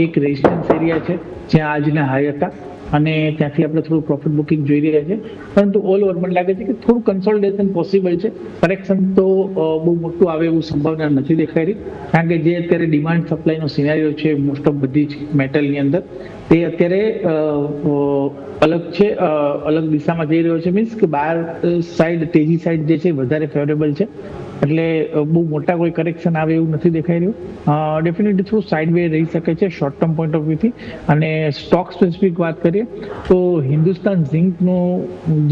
એક રેઝિસ્ટન્સ એરિયા છે જ્યાં આજના હાઈ હતા અને ત્યાંથી આપણે થોડું પ્રોફિટ બુકિંગ જોઈ રહ્યા છે. પરંતુ ઓલ ઓવર મને લાગે છે કે થોડું કન્સોલિડેશન પોસિબલ છે. કરેક્શન તો બહુ મોટું આવે એવું સંભાવના નથી દેખાઈ રહી, કારણ કે જે અત્યારે ડિમાન્ડ સપ્લાયનો સિનારીઓ છે મોસ્ટ ઓફ બધી જ મેટલની અંદર તે અત્યારે અલગ છે, અલગ દિશામાં જઈ રહ્યો છે. મીન્સ કે બહાર સાઈડ, તેજી સાઈડ જે છે વધારે ફેવરેબલ છે એટલે બહુ મોટા કોઈ કરેક્શન આવે એવું નથી દેખાઈ રહ્યું. ડેફિનેટલી થોડું સાઇડ વે રહી શકે છે શોર્ટ ટર્મ પોઈન્ટ ઓફ વ્યૂથી. અને સ્ટોક સ્પેસિફિક વાત કરીએ તો હિન્દુસ્તાન ઝિંકનો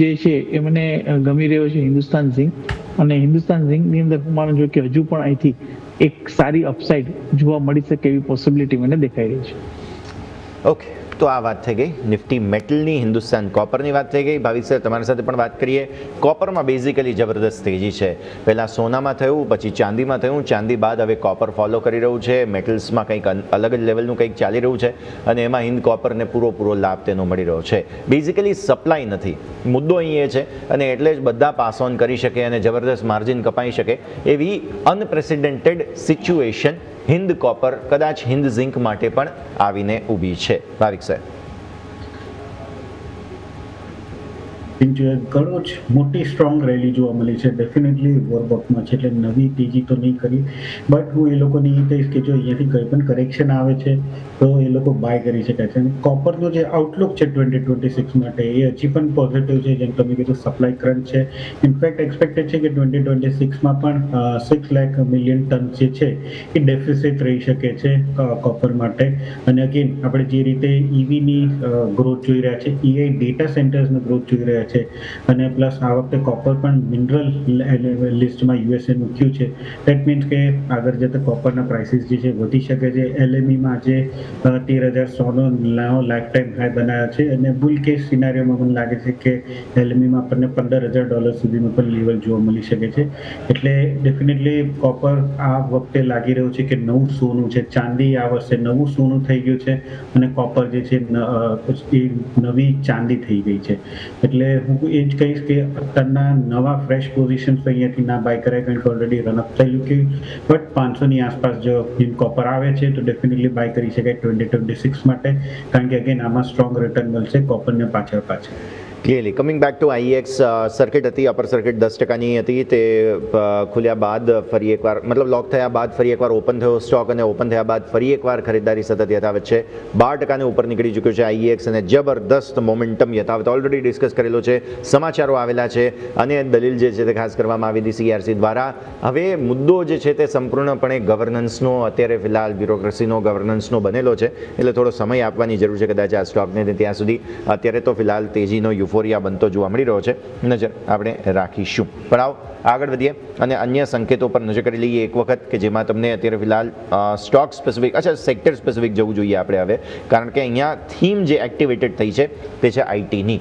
જે છે એ મને ગમી રહ્યો છે, હિન્દુસ્તાન ઝિંક. અને હિન્દુસ્તાન ઝિંકની અંદર હું માનું છું કે હજુ પણ અહીંથી એક સારી અપસાઇડ જોવા મળી શકે એવી પોસિબિલિટી મને દેખાઈ રહી છે. ઓકે, તો આ વાત થઈ ગઈ નિફ્ટી મેટલની. હિન્દુસ્તાન કોપરની વાત થઈ ગઈ. ભાવિક સર, તમારી સાથે પણ વાત કરીએ. કોપરમાં બેઝિકલી જબરદસ્ત તેજી છે. પહેલાં સોનામાં થયું, પછી ચાંદીમાં થયું, ચાંદી બાદ હવે કોપર ફોલો કરી રહ્યું છે. મેટલ્સમાં કંઈક અલગ જ લેવલનું કંઈક ચાલી રહ્યું છે અને એમાં હિન્દ કોપરને પૂરો લાભ તેનો મળી રહ્યો છે. બેઝિકલી સપ્લાય નથી મુદ્દો અહીં એ છે અને એટલે જ બધા પાસ ઓન કરી શકે અને જબરદસ્ત માર્જિન કપાઈ શકે એવી અનપ્રેસિડેન્ટેડ સિચ્યુએશન હિન્દ કોપર, કદાચ હિન્દ ઝિંક માટે પણ આવીને ઊભી છે. ભાવિક સર, ઘણો જ મોટી સ્ટ્રોંગ રેલી જોવા મળી છે. ડેફિનેટલી વોરબોટમાં છે એટલે નવી તેજી તો નહીં કરી, બટ હું એ લોકોને એ કહીશ કે જો અહીંયાથી કંઈ પણ કરેક્શન આવે છે તો એ લોકો બાય કરી શકે છે. કોપરનો જે આઉટલુક છે 2026 માટે એ હજી પણ પોઝિટિવ છે. જેમ તમે કીધું, સપ્લાય ક્રંચ છે. ઇનફેક્ટ એક્સપેક્ટેડ છે કે 2026માં પણ 6 લાખ મિલિયન ટન જે છે એ ડેફિસિટ રહી શકે છે કોપર માટે. અને અગેન આપણે જે રીતે ઈવીની ગ્રોથ જોઈ રહ્યા છે, એઆઈ ડેટા સેન્ટર્સની ગ્રોથ જોઈ રહ્યા છે અને પ્લસ આ વખતે કોપર પણ મિનરલ લિસ્ટમાં યુએસએ મૂક્યું છે. દેટ મીન્સ કે આગળ જતા કોપરના પ્રાઇસીસ જે છે વધી શકે છે. એલએમઈમાં આજે 13,100નો નવો લાઈફ ટાઈમ હાઈ બનાવ્યો છે અને બુલ કેસ સિનારીઓમાં મને લાગે છે કે એલએમઈમાં આપણને $15,000 સુધીનું પણ લેવલ જોવા મળી શકે છે. એટલે ડેફિનેટલી કોપર આ વખતે લાગી રહ્યું છે કે નવું સોનું છે. ચાંદી આ વર્ષે નવું સોનું થઈ ગયું છે અને કોપર જે છે એ નવી ચાંદી થઈ ગઈ છે. એટલે હું એ જ કહીશ કે અત્યારના નવા ફ્રેશ પોઝિશન્સ અહીંયાથી ના બાય કરાય, કારણ કે ઓલરેડી રનઅપ થયેલું કે બટ 500ની આસપાસ જો કોપર આવે છે તો ડેફિનેટલી બાય કરી શકાય 2026 માટે, કારણ કે અગેન આમાં સ્ટ્રોંગ રિટર્ન મળશે કોપરને પાછળ. Clearly coming back to IX, circuit હતી, અપર સર્કિટ 10%ની હતી. તે ખુલ્યા બાદ ફરી એકવાર, મતલબ લોક થયા બાદ ફરી એકવાર ઓપન થયો સ્ટોક અને ઓપન થયા બાદ ફરી એકવાર ખરીદારી સતત યથાવત છે. 12% ઉપર નીકળી ચૂક્યો છે આઈએક્સ અને જબરદસ્ત મોમેન્ટમ યથાવત. ઓલરેડી ડિસ્કસ કરેલો છે, સમાચારો આવેલા છે અને દલીલ જે છે તે ખાસ કરવામાં આવી હતી સીઆરસી દ્વારા. હવે મુદ્દો જે છે તે સંપૂર્ણપણે ગવર્નન્સનો, અત્યારે ફિલહાલ બ્યુરોક્રેસીનો, ગવર્નન્સનો બનેલો છે. એટલે થોડો સમય આપવાની જરૂર છે કદાચ આ સ્ટોકને. ત્યાં સુધી અત્યારે તો ફિલહાલ તેજીનો યુફોરિયા બનતો જોવા મળી રહ્યો છે. નજર આપણે રાખીશું. પણ આવો આગળ વધીએ અને અન્ય સંકેતો પર નજર કરી લઈએ એક વખત કે જેમાં તમને અત્યારે ફિલહાલ સ્ટોક સ્પેસિફિક, સેક્ટર સ્પેસિફિક જવું જોઈએ આપણે હવે, કારણ કે અહીંયા થીમ જે એક્ટિવેટેડ થઈ છે તે છે આઈટીની.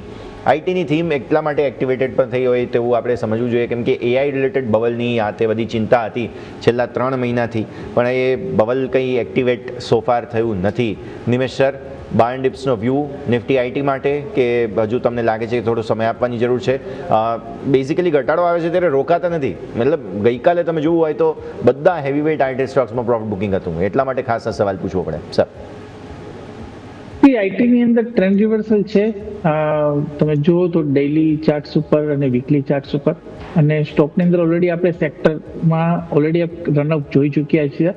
આઈટીની થીમ એટલા માટે એક્ટિવેટેડ પણ થઈ હોય તેવું આપણે સમજવું જોઈએ, કેમ કે એઆઈ રિલેટેડ બબલની આ તે બધી ચિંતા હતી છેલ્લા 3 મહિનાથી, પણ એ બબલ કંઈ એક્ટિવેટ સોફાર થયું નથી. નિમેશ સર, બાય એન્ડ ડિપ્સનો વ્યૂ નિફ્ટી આઈટી માટે, કે હજુ તમને લાગે છે કે થોડો સમય આપવાની જરૂર છે? બેઝિકલી ઘટાડો આવે છે ત્યારે રોકાતા નથી. મતલબ ગઈકાલે તમે જોવું હોય તો બધા હેવીવેઇટ આઈટી સ્ટોક્સમાં પ્રોફિટ બુકિંગ હતું. એટલા માટે ખાસ આ સવાલ પૂછવો પડે સર. આઈટીની અંદર ટ્રેન્ડ રિવર્સલ છે. તમે જુઓ તો ડેઇલી ચાર્ટ્સ ઉપર અને વીકલી ચાર્ટ્સ ઉપર, અને સ્ટોકની અંદર ઓલરેડી આપણે સેક્ટરમાં ઓલરેડી રનઅપ જોઈ ચૂક્યા છીએ.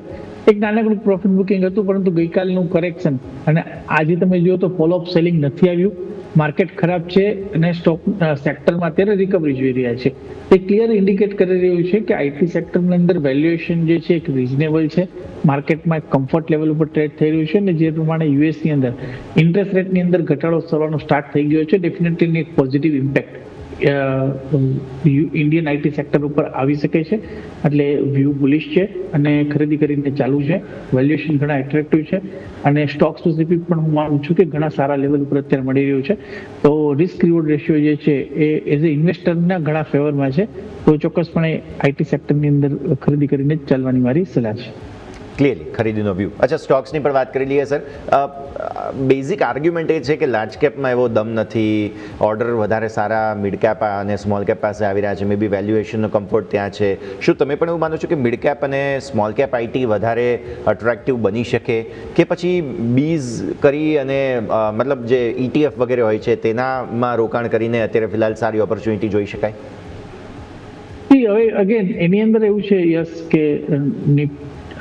એક નાનકડું પ્રોફિટ બુકિંગ હતું, પરંતુ ગઈકાલનું કરેક્શન અને આજે તમે જુઓ તો ફોલોઅપ સેલિંગ નથી આવ્યું. માર્કેટ ખરાબ છે અને સ્ટોક સેક્ટરમાં અત્યારે રિકવરી જોઈ રહ્યા છે. તે ક્લિયર ઇન્ડિકેટ કરી રહ્યું છે કે આઈટી સેક્ટરની અંદર વેલ્યુએશન જે છે એક રિઝનેબલ છે. માર્કેટમાં એક કમ્ફર્ટ લેવલ ઉપર ટ્રેડ થઈ રહ્યું છે અને જે પ્રમાણે યુએસની અંદર ઇન્ટરેસ્ટ રેટની અંદર ઘટાડો થવાનો સ્ટાર્ટ થઈ ગયો છે, ડેફિનેટલી એક positive impact Indian IT sector ઉપર આવી શકે છે. એટલે વ્યૂ બુલિશ છે અને ખરીદી કરીને ચાલુ છે. વેલ્યુએશન ઘણા એટ્રેક્ટિવ છે અને સ્ટોક સ્પેસિફિક પણ હું માનું છું કે ઘણા સારા લેવલ ઉપર અત્યારે મળી રહ્યું છે. તો રિસ્ક રિવોર્ડ રેશિયો જે છે એ એઝ એ ઇન્વેસ્ટરના ઘણા ફેવરમાં છે. તો ચોક્કસપણે આઈટી સેક્ટરની અંદર ખરીદી કરીને જ ચાલવાની મારી સલાહ છે. ક્લિયરલી ખરીદીનો વ્યૂ. સ્ટોક્સની પર વાત કરી લઈએ સર. બેઝિક આર્ગ્યુમેન્ટ એ છે કે લાર્જ કેપમાં એવો દમ નથી, ઓર્ડર વધારે સારા મિડ કેપ અને સ્મોલ કેપ પાસે આવી રહ્યા છે, મે બી વેલ્યુએશનનો કમ્ફર્ટ ત્યાં છે. શું તમે પણ એવું માનો છો કે મિડ કેપ અને સ્મોલ કેપ આઈટી વધારે અટ્રેક્ટિવ બની શકે, કે પછી બીઝ કરી અને મતલબ જે ETF વગેરે હોય છે તેનામાં રોકાણ કરીને અત્યારે ફિલહાલ સારી ઓપોર્ચ્યુનિટી જોઈ શકાય? હવે અગેન એની અંદર એવું છે યસ કે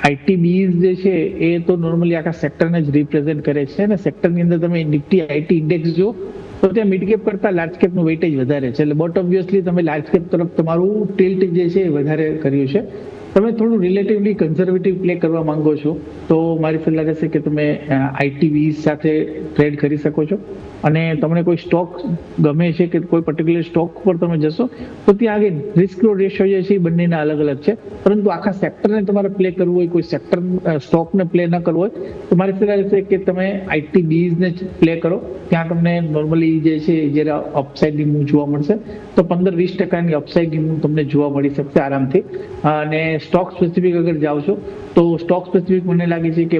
આઈટી બીઝ જે છે એ તો નોર્મલી આખા સેક્ટરને જ રિપ્રેઝેન્ટ કરે છે અને સેક્ટરની અંદર તમે નિફ્ટી આઈટી ઇન્ડેક્સ જો તો ત્યાં મિડ કેપ કરતાં લાર્જ કેપનું વેઇટેજ વધારે છે. એટલે બટ ઓબ્વિયસલી તમે લાર્જ કેપ તરફ તમારું ટિલ્ટ જે છે એ વધારે કર્યું છે. તમે થોડું રિલેટિવલી કન્ઝર્વેટિવ પ્લે કરવા માંગો છો તો મારી સલાહ રહેશે કે તમે આઈટીવી સાથે ટ્રેડ કરી શકો છો. અને તમને કોઈ સ્ટોક ગમે છે કે કોઈ પર્ટિક્યુલર સ્ટોક પર તમે જશો તો ત્યાં આગળ રિસ્ક રેશિયો જે છે એ બંનેના અલગ અલગ છે. પરંતુ આખા સેક્ટરને તમારે પ્લે કરવું હોય, કોઈ સેક્ટર સ્ટોકને પ્લે ન કરવો હોય તો મારી સલાહ રહેશે કે તમે આઈટીબીઝને પ્લે કરો. ત્યાં તમને નોર્મલી જે છે જ્યારે અપસાઇડની મૂવ જોવા મળશે તો 15-20% અપસાઇડની મૂવ તમને જોવા મળી શકશે આરામથી. અને સ્ટોક સ્પેસિફિક અગર જાઓ છો તો સ્ટોક સ્પેસિફિક મને લાગે છે કે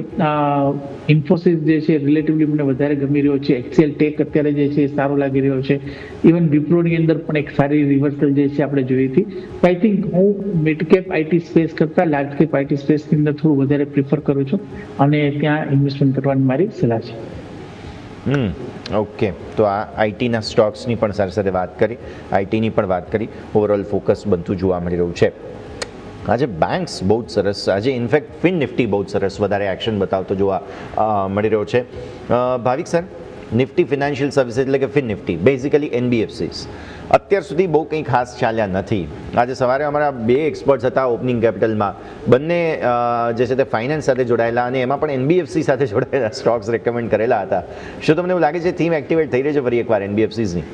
ઇન્ફોસિસ જે છે રિલેટિવલી મને વધારે ગમી રહ્યો છે. એક્સેલ ટેક અત્યારે જે છે સારો લાગી રહ્યો છે. ઇવન વિપ્રોની અંદર પણ એક સારી રિવર્સલ જે છે આપણે જોઈ હતી. આઈ થિંક હું મિડ કેપ આઈટી સ્પેસ કરતાં લાર્જ કેપ આઈટી સ્પેસની અંદર થોડું વધારે પ્રિફર કરું છું અને ત્યાં ઇન્વેસ્ટમેન્ટ કરવાની મારી સલાહ છે. ઓકે, તો આ આઈટીના સ્ટોક્સની પણ સાથે સાથે વાત કરી, આઈટીની પણ વાત કરી, ઓવરઓલ ફોકસ બનતું જોવા મળી રહ્યું છે. આજે બેંક્સ બહુ જ સરસ, આજે ઇનફેક્ટ ફિન નિફ્ટી બહુ જ સરસ વધારે એક્શન બતાવતો જોવા મળી રહ્યો છે. ભાવિક સર, નિફ્ટી ફિનાન્શિયલ સર્વિસ એટલે કે ફિન નિફ્ટી બેઝિકલી એનબીએફસીસ અત્યાર સુધી બહુ કંઈ ખાસ ચાલ્યા નથી. આજે સવારે અમારા 2 એક્સપર્ટ્સ હતા ઓપનિંગ કેપિટલમાં, બંને જે છે તે ફાઇનાન્સ સાથે જોડાયેલા અને એમાં પણ એનબીએફસી સાથે જોડાયેલા સ્ટોક્સ રેકમેન્ડ કરેલા હતા. શું તમને એવું લાગે છે થીમ એક્ટિવેટ થઈ રહી છે ફરી એકવાર એનબીએફસીસની?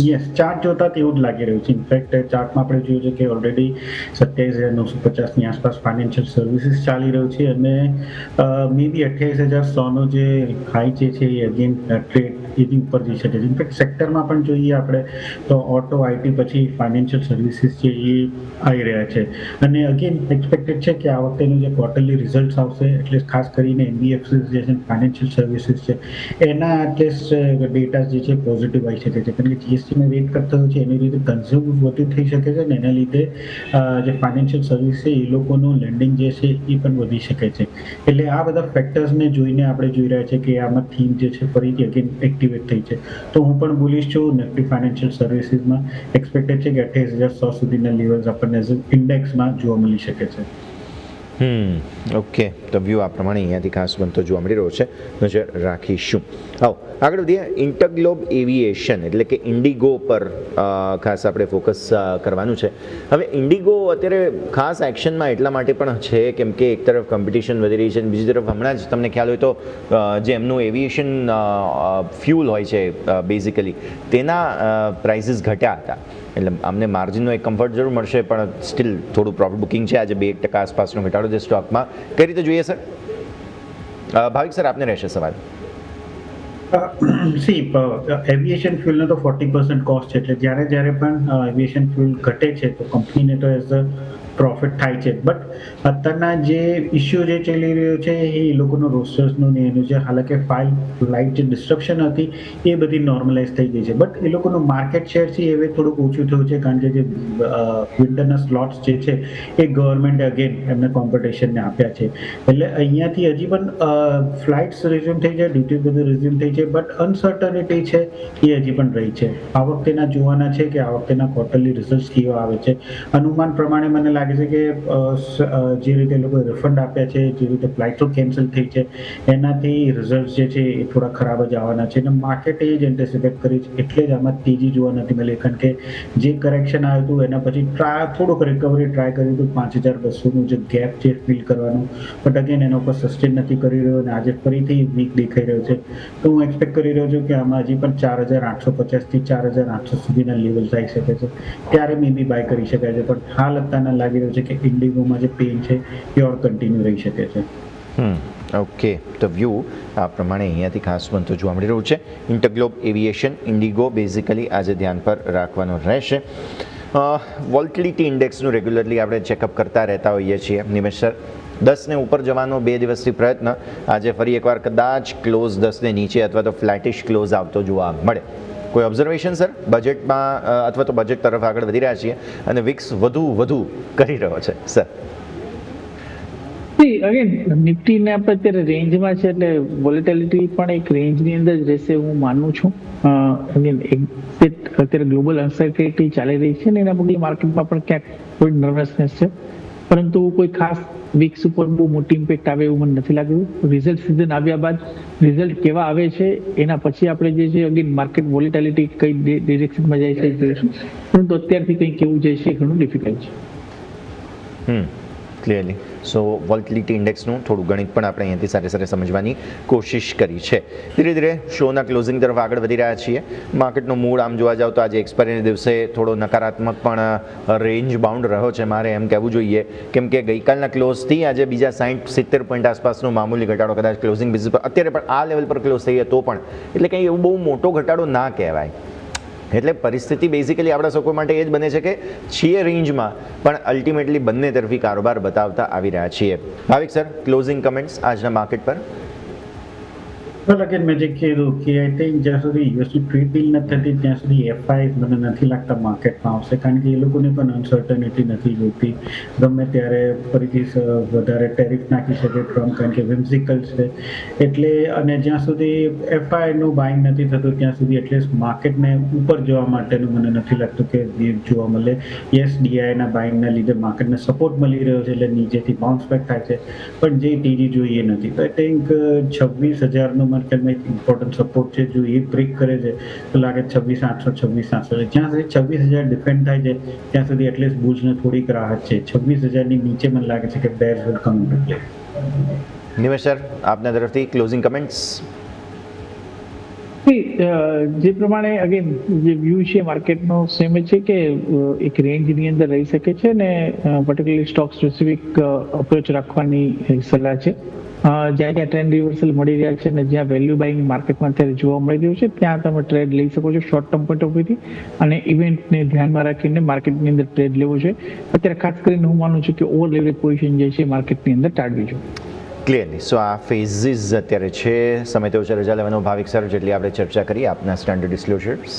યસ, ચાર્ટ જોતા તેવું જ લાગી રહ્યું છે. ઇનફેક્ટ ચાર્ટમાં આપણે જોયું છે કે ઓલરેડી 27,950ની આસપાસ ફાઇનાન્શિયલ સર્વિસીસ ચાલી રહ્યું છે અને મે બી 28,100નો જે હાઈ જે છે એ અગેન ટ્રેડ એની ઉપર જઈ શકે છે. ઇનફેક્ટ સેક્ટરમાં પણ જોઈએ આપણે તો ઓટો, આઈટી પછી ફાઇનાન્શિયલ સર્વિસીસ છે એ આવી રહ્યા છે. અને અગેન એક્સપેક્ટેડ છે કે આ વખતેનું જે ક્વાર્ટરલી રિઝલ્ટ આવશે એટલે ખાસ કરીને એનબીએફસીસ જે છે ફાઇનાન્શિયલ સર્વિસીસ છે એના એટલીસ્ટ ડેટા જે છે પોઝિટિવ આવી શકે છે. કારણ કે જીએસટીને વેટ કરતા હોય છે એની રીતે કન્ઝ્યુમ વધુ થઈ શકે છે ને એના લીધે જે ફાઇનાન્શિયલ સર્વિસ છે એ લોકોનું લેન્ડિંગ જે છે એ પણ વધી શકે છે. એટલે આ બધા ફેક્ટર્સને જોઈને આપણે જોઈ રહ્યા છે કે આમાં થીમ જે છે ફરીથી અગેન એક્ટિવેટ થઈ છે. તો હું પણ બોલીશ છું નિફ્ટી ફાઇનાન્શિયલ સર્વિસીસમાં એક્સપેક્ટેડ છે કે 28,100 સુધીના લેવલ્સ આપણને ઇન્ડેક્સમાં જોવા મળી શકે છે. ઓકે, તો વ્યૂ આ પ્રમાણે અહીંયાથી ખાસ બનતો જોવા મળી રહ્યો છે, નજર રાખીશું. આવો આગળ વધીએ. ઇન્ટરગ્લોબ એવિએશન એટલે કે ઇન્ડિગો પર ખાસ આપણે ફોકસ કરવાનું છે. હવે ઇન્ડિગો અત્યારે ખાસ એક્શનમાં એટલા માટે પણ છે કેમ કે એક તરફ કોમ્પિટિશન વધી રહી છે અને બીજી તરફ હમણાં જ તમને ખ્યાલ હોય તો જે એમનું એવિએશન ફ્યુલ હોય છે બેઝિકલી તેના પ્રાઇસીસ ઘટ્યા હતા. એટલે અમને માર્જિનનો એક કમ્ફર્ટ જરૂર મળશે પણ સ્ટીલ થોડું પ્રોફિટ બુકિંગ છે. આજે 2% આસપાસનો ઘટાડો છે સ્ટોકમાં. કઈ રીતે જોઈએ સર? ભાવિક સર, આપને રહેશે સવાલ. એવિએશન ફ્યુલનો તો 40% કોસ્ટ છે એટલે જ્યારે પણ એવિએશન ફ્યુલ ઘટે છે તો કંપનીને તો એઝ અ પ્રોફિટ થાય છે. બટ અત્યારના જે ઇસ્યુ જે ચાલી રહ્યો છે એ લોકોનો રોસ્ટર્સનું ને એનું જે હાલાકી ફ્લાઇટ જે ડિસ્ટ્રપ્શન હતી એ બધી નોર્મલાઇઝ થઈ ગઈ છે. બટ એ લોકોનું માર્કેટ શેર છે એ થોડુંક ઓછું થયું છે કારણ કે જે વિન્ટરના સ્લોટ્સ જે છે એ ગવર્મેન્ટે અગેન એમને કોમ્પિટિશનને આપ્યા છે. એટલે અહીંયાથી હજી પણ ફ્લાઇટ્સ રિઝ્યુમ થઈ છે, ડ્યુટી બધું રિઝ્યુમ થઈ છે, બટ અનસર્ટનિટી છે એ હજી પણ રહી છે. આ વખતેના જોવાના છે કે આ વખતેના ક્વાર્ટરલી રિઝલ્ટ કેવા આવે છે. અનુમાન પ્રમાણે મને લાગે છે કે જે રીતે લોકોએ રિફંડ આપ્યા છે, જે રીતે ફ્લાઇટો કેન્સલ થઈ છે એનાથી રિઝલ્ટ જે છે એ થોડા ખરાબ જ આવવાના છે અને માર્કેટે જ એન્ટિસિપેટ કરી છે એટલે જ આમાં તેજી જોવા નથી મળી. કારણ કે જે કરેક્શન આવ્યું હતું એના પછી થોડુંક રિકવરી ટ્રાય કર્યું હતું 5,200નું જે ગેપ છે ફિલ કરવાનું, બટ અગેન એના ઉપર સસ્ટેન નથી કરી રહ્યો અને આજે ફરીથી વીક દેખાઈ રહ્યો છે. તો હું એક્સપેક્ટ કરી રહ્યો છું કે આમાં હજી પણ 4,850થી 4,800 સુધીના લેવલ થઈ શકે છે. ત્યારે મે બી બાય કરી શકાય છે. પણ હાલ અત્યારના લાગી રહ્યું છે કે ઇન્ડિગોમાં જે પેન છે એ ઓર કન્ટિન્યુ રહી શકે છે. ઓકે, તો વ્યૂ આ પ્રમાણે અહીંયાથી ખાસ બનતો જોવા મળી રહ્યું છે. ઇન્ટરગ્લોબ એવિએશન, ઇન્ડિગો બેઝિકલી આજે ધ્યાન પર રાખવાનું રહેશે. વોલ્ટિલિટી ઇન્ડેક્સનું રેગ્યુલરલી આપણે ચેકઅપ કરતા રહેતા હોઈએ છીએ. નિમેશ સર, 10ને ઉપર જવાનો 2 દિવસથી પ્રયત્ન, આજે ફરી એકવાર કદાચ ક્લોઝ 10ને નીચે અથવા તો ફ્લેટિશ ક્લોઝ આવતો જોવા મળે. કોઈ ઓબ્ઝર્વેશન સર? બજેટમાં અથવા તો બજેટ તરફ આગળ વધી રહ્યા છીએ અને વિક્સ વધુ કરી રહ્યો છે સર. અગેન નિફ્ટીને આપણે અત્યારે રેન્જમાં છે એટલે વોલેટિલિટી પણ એક રેન્જની અંદર જ રહેશે હું માનું છું. અગેન અત્યારે ગ્લોબલ અનસર્ટિનિટી ચાલી રહી છે ને એના પગલે માર્કેટમાં પણ ક્યાંક કોઈ નર્વસનેસ છે. પરંતુ કોઈ ખાસ વીક્સ ઉપર બહુ મોટી ઇમ્પેક્ટ આવે એવું મને નથી લાગ્યું. રિઝલ્ટ સિઝન આવ્યા બાદ રિઝલ્ટ કેવા આવે છે એના પછી આપણે જે છે અગેન માર્કેટ વોલેટિલિટી કઈ ડિરેક્શનમાં જાય છે એ જોઈશું, પરંતુ અત્યારથી કંઈ કેવું જાય છે એ ઘણું ડિફિકલ્ટ છે. ક્લિયરલી. સો વોલેટિલિટી ઇન્ડેક્સનું થોડું ગણિત પણ આપણે અહીંયાથી સાથે સાથે સમજવાની કોશિશ કરી છે. ધીરે ધીરે શોના ક્લોઝિંગ તરફ આગળ વધી રહ્યા છીએ. માર્કેટનો મૂડ આમ જોવા જાવ તો આજે એક્સપાયરીના દિવસે થોડો નકારાત્મક પણ રેન્જ બાઉન્ડ રહ્યો છે મારે એમ કહેવું જોઈએ, કેમ કે ગઈકાલના ક્લોઝથી આજે બીજા 60-70 પોઈન્ટ આસપાસનો મામૂલી ઘટાડો કદાચ ક્લોઝિંગ બેસિસ પર અત્યારે પણ આ લેવલ પર ક્લોઝ થઈએ તો પણ એટલે કંઈ એવું બહુ મોટો ઘટાડો ના કહેવાય. એટલે પરિસ્થિતિ બેઝિકલી આપણા લોકો માટે એ જ બને છે કે છીએ રેન્જમાં પણ અલ્ટિમેટલી બંને તરફી કારોબાર બતાવતા આવી રહ્યા છીએ. ભાવિક સર, ક્લોઝિંગ કમેન્ટ્સ આજના માર્કેટ પર? વેલ અગેન મેં જે કીધું કે આઈ થિંક જ્યાં સુધી યુએસડી ટ્રેડ ડીલ નથી થતી ત્યાં સુધી એફઆઈ મને નથી લાગતા માર્કેટમાં આવશે, કારણ કે એ લોકોને પણ અનસર્ટનિટી નથી જોઈતી. ગમે ત્યારે ફરીથી વધારે ટેરિફ નાખી શકે ટ્રમ્પ, કારણ કે વિમ્સિકલ છે. એટલે અને જ્યાં સુધી એફઆઈનું બાઇંગ નથી થતું ત્યાં સુધી એટલીસ્ટ માર્કેટને ઉપર જવા માટેનું મને નથી લાગતું કે જોવા મળે. યસ, ડીઆઈના બાઇંગના લીધે માર્કેટને સપોર્ટ મળી રહ્યો છે એટલે નીચેથી બાઉન્સ બેક થાય છે, પણ જે ટીજી જોઈએ નથી. તો આઈ થિંક 26,000નું માર્કેટમાં એક ઇમ્પોર્ટન્ટ સપોર્ટ છે. જો એ બ્રેક કરે છે તો લાગે 26,800 26,700. જ્યાં સુધી 26,000 ડિફેન્ડ થાય છે ત્યાં સુધી એટલીસ્ટ બુલ્સને થોડીક રાહત છે. 26,000ની નીચે મને લાગે છે કે bears will come to play. Nimesh sir, આપના તરફથી ક્લોઝિંગ કમેન્ટ્સ? જે પ્રમાણે અગેન જે વ્યૂ છે માર્કેટનો સેમ છે કે એક રેન્જની અંદર રહી શકે છે ને પર્ટિક્યુલરલી સ્ટોક સ્પેસિફિક અપ્રોચ રાખવાની સલાહ છે. જ્યાં જ્યાં ટ્રેન્ડ રિવર્સલ મળી રહ્યા છે અને જ્યાં વેલ્યુ બાઇંગ માર્કેટમાં અત્યારે જોવા મળી રહ્યું છે ત્યાં તમે ટ્રેડ લઈ શકો છો શોર્ટ ટર્મ પોઈન્ટ ઓફ વ્યૂથી, અને ઇવેન્ટને ધ્યાનમાં રાખીને માર્કેટની અંદર ટ્રેડ લેવો છે. અત્યારે ખાસ કરીને હું માનું છું કે ઓવર લેવરેજ પોઝિશન જે છે માર્કેટની અંદર ટાળવી જોઈએ. ક્લિયરલી. સો આ ફેઝિસ અત્યારે છે. સમય તેવો છે રજા લેવાનો. ભાવિક સર, જેટલી આપણે ચર્ચા કરી આપના સ્ટાન્ડર્ડ ડિસ્ક્લોઝર્સ?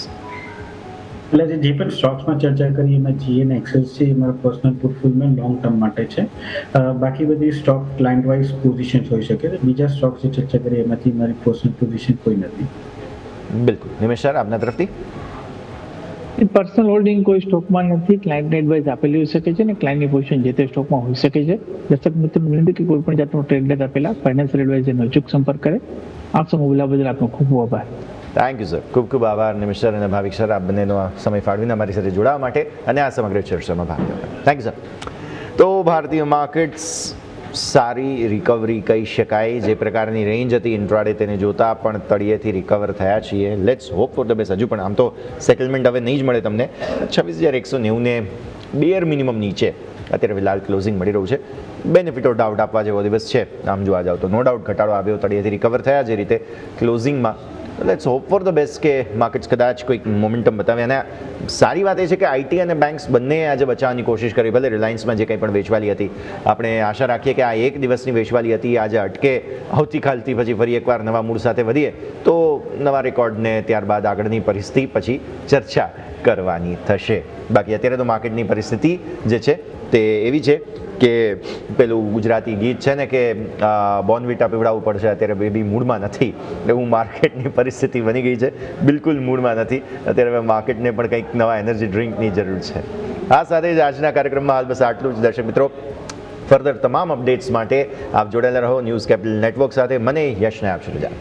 એટલે જે પણ સ્ટોક્સમાં ચર્ચા કરી એમાં જીએ અને એક્સેસ છે એ મારા પર્સનલ પોર્ટફોલિયોમાં લોંગ ટર્મ માટે છે. બાકી બધી સ્ટોક ક્લાયન્ટ વાઇઝ પોઝિશન્સ હોઈ શકે છે. બીજા સ્ટોક્સ જે ચર્ચા કરી એમાંથી મારી પર્સનલ પોઝિશન કોઈ નથી. બિલકુલ. નિમેશ સર, આપના તરફથી? પર્સનલ હોલ્ડિંગ કોઈ સ્ટોકમાં નથી. ક્લાયન્ટને એડવાઇસ આપેલી હોઈ શકે છે અને ક્લાયન્ટની પોઝિશન જે તે સ્ટોકમાં હોઈ શકે છે. દર્શક મિત્રોને વિનંતી કે કોઈ પણ જાતનો ટ્રેડ લેતા પહેલા ફાઇનાન્શિયલ એડવાઇઝરનો અચૂક સંપર્ક કરે. આપ સમય બોલવા બદલ આપનો ખૂબ ખૂબ આભાર. Thank you sir. ખૂબ ખૂબ આભાર નિમેશ સર અને ભાવિક સર, આપ બંનેનો સમય ફાળવીને અમારી સાથે જોડાવા માટે અને આ સમગ્ર ચર્ચામાં ભાગ લેવા. Thank you sir. તો ભારતીય માર્કેટ્સ સારી રિકવરી કહી શકાય. જે પ્રકારની રેન્જ હતી ઇન્ટ્રાડે તેને જોતા પણ તળિયેથી રિકવર થયા છીએ. Let's hope for the best. હજુ પણ આમ તો સેટલમેન્ટ હવે નહીં જ મળે તમને. 26,190 ને બેર મિનિમમ નીચે અત્યારે ફિલહાલ ક્લોઝિંગ મળી રહ્યું છે. બેનિફિટ ઓફ ડાઉટ આપવા જેવો દિવસ છે આમ જોવા જાવ તો. નો ડાઉટ ઘટાડો આવ્યો, તળિયેથી રિકવર થયા જે રીતે ક્લોઝિંગમાં. Let's hope for the best કે માર્કેટ્સ કદાચ કોઈક મોમેન્ટમ બતાવે. અને સારી વાત એ છે કે આઈટી અને બેંક્સ બંને આજે બચાવવાની કોશિશ કરી. ભલે રિલાયન્સમાં જે કંઈ પણ વેચવાલી હતી, આપણે આશા રાખીએ કે આ એક દિવસની વેચવાલી હતી, આજે અટકે, આવતીકાલથી પછી ફરી એકવાર નવા મૂડ સાથે વધીએ તો નવા રેકોર્ડને ત્યારબાદ આગળની પરિસ્થિતિ પછી ચર્ચા કરવાની થશે. બાકી અત્યારે તો માર્કેટની પરિસ્થિતિ જે છે તે એવી છે કે પેલું ગુજરાતી ગીત છે ને કે બોર્નવિટા પીવડાવવું પડશે, અત્યારે બેબી મૂડમાં નથી એવું માર્કેટની પરિસ્થિતિ બની ગઈ છે. બિલકુલ મૂડમાં નથી અત્યારે. હવે માર્કેટને પણ કંઈક નવા એનર્જી ડ્રિંકની જરૂર છે. આ સાથે જ આજના કાર્યક્રમમાં હાલ બસ આટલું જ. દર્શક મિત્રો, ફર્ધર તમામ અપડેટ્સ માટે આપ જોડાયેલા રહો ન્યૂઝ કેપિટલ નેટવર્ક સાથે. મને યશને આપશે રજા.